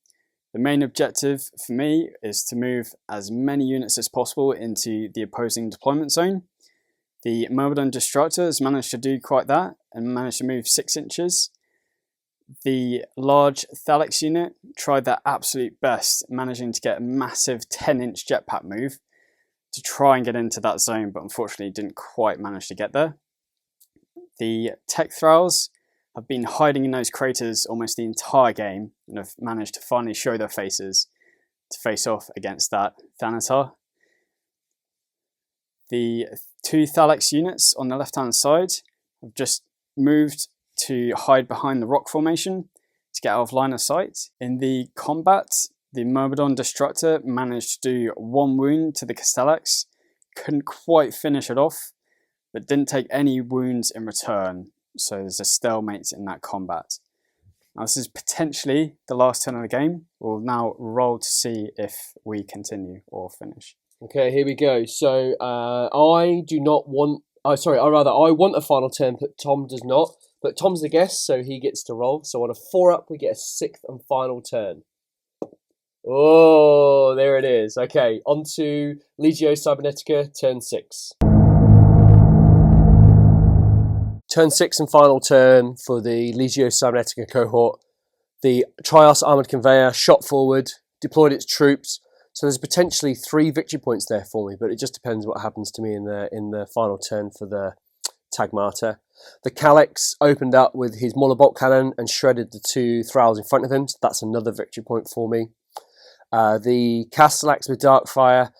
The main objective for me is to move as many units as possible into the opposing deployment zone. The Myrmidon Destructor has managed to do quite that and managed to move 6 inches. The large Thalax unit tried their absolute best, managing to get a massive 10-inch jetpack move to try and get into that zone, but unfortunately didn't quite manage to get there. The Tech Thralls have been hiding in those craters almost the entire game and have managed to finally show their faces to face off against that Thanatar. The 2 Thalax units on the left-hand side have just moved to hide behind the rock formation to get out of line of sight. In the combat, the Myrmidon Destructor managed to do 1 wound to the Castellax, couldn't quite finish it off, but didn't take any wounds in return, so there's a stalemate in that combat. Now this is potentially the last turn of the game. We'll now roll to see if we continue or finish. Okay, here we go. So I do not want... I want a final turn, but Tom does not. But Tom's the guest, so he gets to roll. So on a 4-up, we get a 6th and final turn. Oh, there it is. Okay, on to Legio Cybernetica, turn 6. Turn 6 and final turn for the Legio Cybernetica Cohort. The Trios Armoured Conveyor shot forward, deployed its troops. So there's potentially 3 victory points there for me, but it just depends what happens to me in the final turn for the Taghmata. The Calyx opened up with his Mauler bolt cannon and shredded the 2 Thralls in front of him, so that's another victory point for me. The Castellax with Darkfire,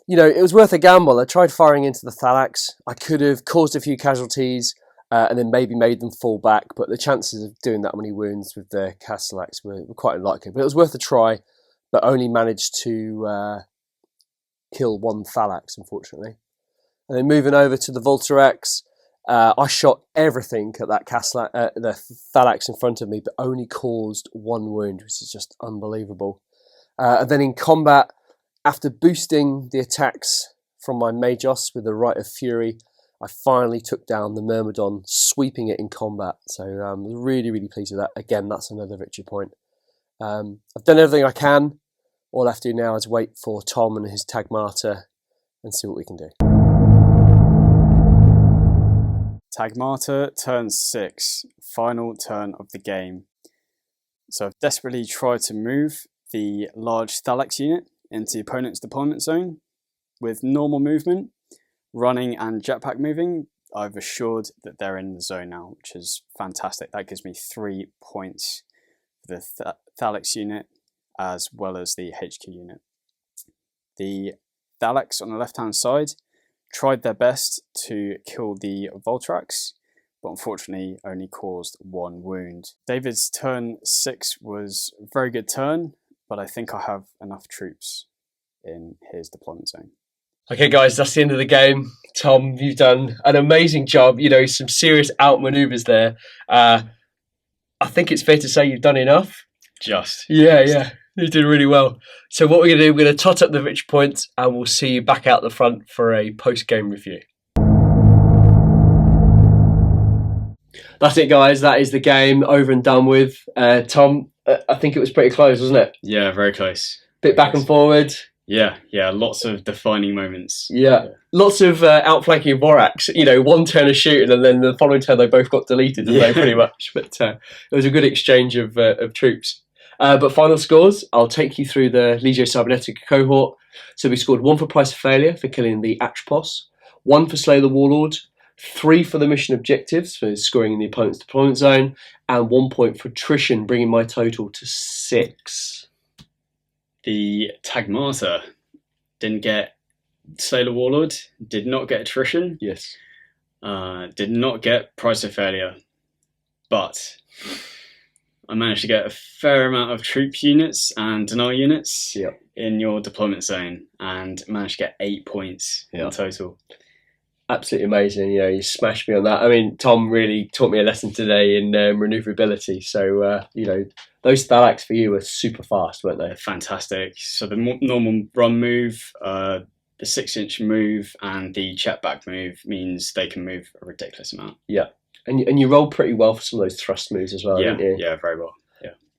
it was worth a gamble. I tried firing into the Thalax. I could have caused a few casualties and then maybe made them fall back, but the chances of doing that many wounds with the Castellax were quite unlikely. But it was worth a try, but only managed to kill one Thalax, unfortunately. And then moving over to the Voltarex, I shot everything at that the Thalax in front of me, but only caused one wound, which is just unbelievable. And then in combat, after boosting the attacks from my Magos with the Rite of Fury, I finally took down the Myrmidon, sweeping it in combat. So I was really, really pleased with that. Again, that's another victory point. I've done everything I can. All I have to do now is wait for Tom and his Taghmata and see what we can do. Taghmata, turn 6, final turn of the game. So I've desperately tried to move the large Thalax unit into the opponent's deployment zone. With normal movement, running and jetpack moving, I've assured that they're in the zone now, which is fantastic. That gives me 3 points for the Thalax unit as well as the HQ unit. The Thalax on the left-hand side tried their best to kill the Voltrax, but unfortunately only caused 1 wound. David's turn 6 was a very good turn, but I think I have enough troops in his deployment zone. Okay, guys, that's the end of the game. Tom, you've done an amazing job. Some serious outmaneuvers there. I think it's fair to say you've done enough. Yeah. You did really well. So what we're going to do, we're going to tot up the victory points and we'll see you back out the front for a post-game review. That's it, guys. That is the game over and done with. Tom, I think it was pretty close, wasn't it? Yeah, very close. Bit back and forward. Yeah, lots of defining moments. Yeah. Lots of outflanking Vorax. One turn of shooting and then the following turn they both got deleted, didn't they, pretty much? But it was a good exchange of troops. But final scores, I'll take you through the Legio Cybernetica cohort. So we scored 1 for Price of Failure for killing the Atrapos, 1 for Slay the Warlord, 3 for the mission objectives for scoring in the opponent's deployment zone, and 1 point for attrition, bringing my total to 6. The Taghmata didn't get Slay the Warlord, did not get attrition. Yes. Did not get Price of Failure, but I managed to get a fair amount of troop units and denial units in your deployment zone and managed to get 8 points in total. Absolutely amazing. You smashed me on that. I mean, Tom really taught me a lesson today in maneuverability. So, those Thalax for you were super fast, weren't they? Fantastic. So the normal run move, the 6-inch move and the check back move means they can move a ridiculous amount. Yeah. And you rolled pretty well for some of those thrust moves as well, didn't you? Yeah, very well.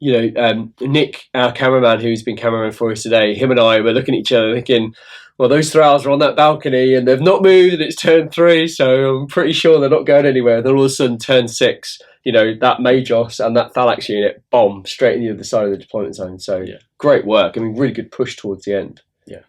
Yeah. Nick, our cameraman, who's been cameraman for us today, him and I were looking at each other thinking, well, those thralls are on that balcony and they've not moved and it's turn 3, so I'm pretty sure they're not going anywhere. Then all of a sudden, turn 6, that Magos and that Thalax unit, bomb, straight in the other side of the deployment zone. So great work. I mean, really good push towards the end. Yeah.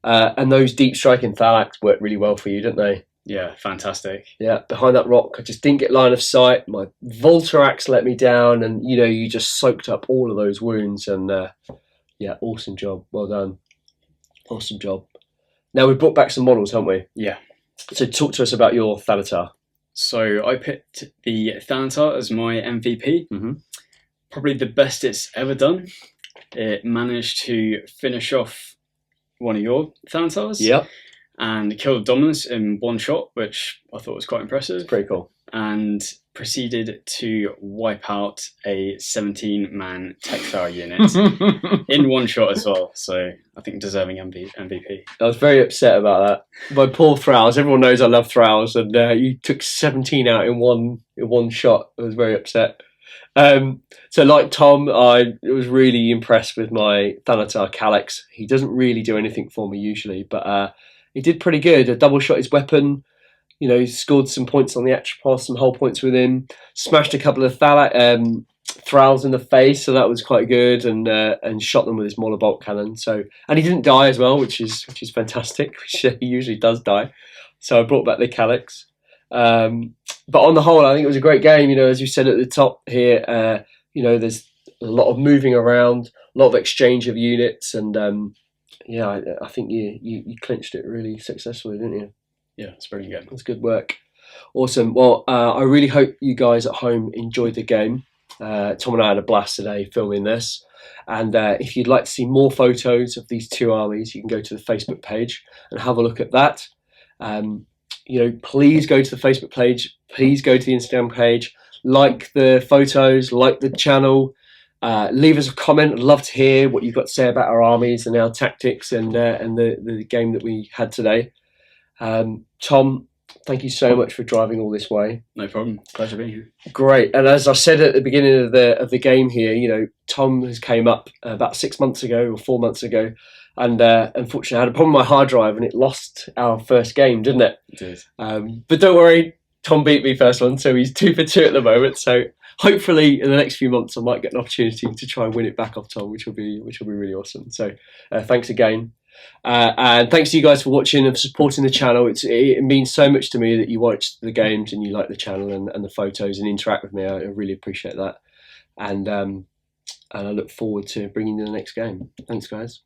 And those deep striking Thalax worked really well for you, didn't they? Yeah, fantastic. Yeah, behind that rock, I just didn't get line of sight. My Voltarax let me down, and you just soaked up all of those wounds. And awesome job, well done, awesome job. Now we've brought back some models, haven't we? Yeah. So talk to us about your Thanatar. So I picked the Thanatar as my MVP. Mm-hmm. Probably the best it's ever done. It managed to finish off one of your Thanatars. Yep. And killed Dominus in 1 shot, which I thought was quite impressive. Pretty cool. And proceeded to wipe out a 17-man Tech unit in 1 shot as well. So I think deserving MVP. I was very upset about that. My poor Thralls. Everyone knows I love Thralls, and you took 17 out in one shot. I was very upset. So like Tom, I was really impressed with my Thanatar Calyx. He doesn't really do anything for me usually, but he did pretty good. I double shot his weapon, scored some points on the Atrapos, some whole points with him, smashed a couple of Thralls in the face, so that was quite good, and shot them with his Mauler bolt cannon. So, and he didn't die as well, which is fantastic, which he usually does die. So I brought back the Calyx. But on the whole, I think it was a great game. As you said at the top here, there's a lot of moving around, a lot of exchange of units, and yeah, I think you clinched it really successfully, didn't you? Yeah, it's pretty good. That's good work. Awesome. Well, I really hope you guys at home enjoyed the game. Tom and I had a blast today filming this. And if you'd like to see more photos of these two armies, you can go to the Facebook page and have a look at that. Please go to the Facebook page. Please go to the Instagram page. Like the photos, like the channel. Leave us a comment. I'd love to hear what you've got to say about our armies and our tactics and the game that we had today. Tom, thank you so much for driving all this way. No problem. Pleasure being here. Great. And as I said at the beginning of the game here, Tom has came up about 6 months ago or 4 months ago, and unfortunately I had a problem with my hard drive and it lost our first game, didn't it? It did. But don't worry, Tom beat me first one, so he's 2 for 2 at the moment. So hopefully in the next few months I might get an opportunity to try and win it back off Tom, which will be really awesome. So thanks again. And thanks to you guys for watching and for supporting the channel. It means so much to me that you watch the games and you like the channel and the photos and interact with me. I really appreciate that. And I look forward to bringing you the next game. Thanks, guys.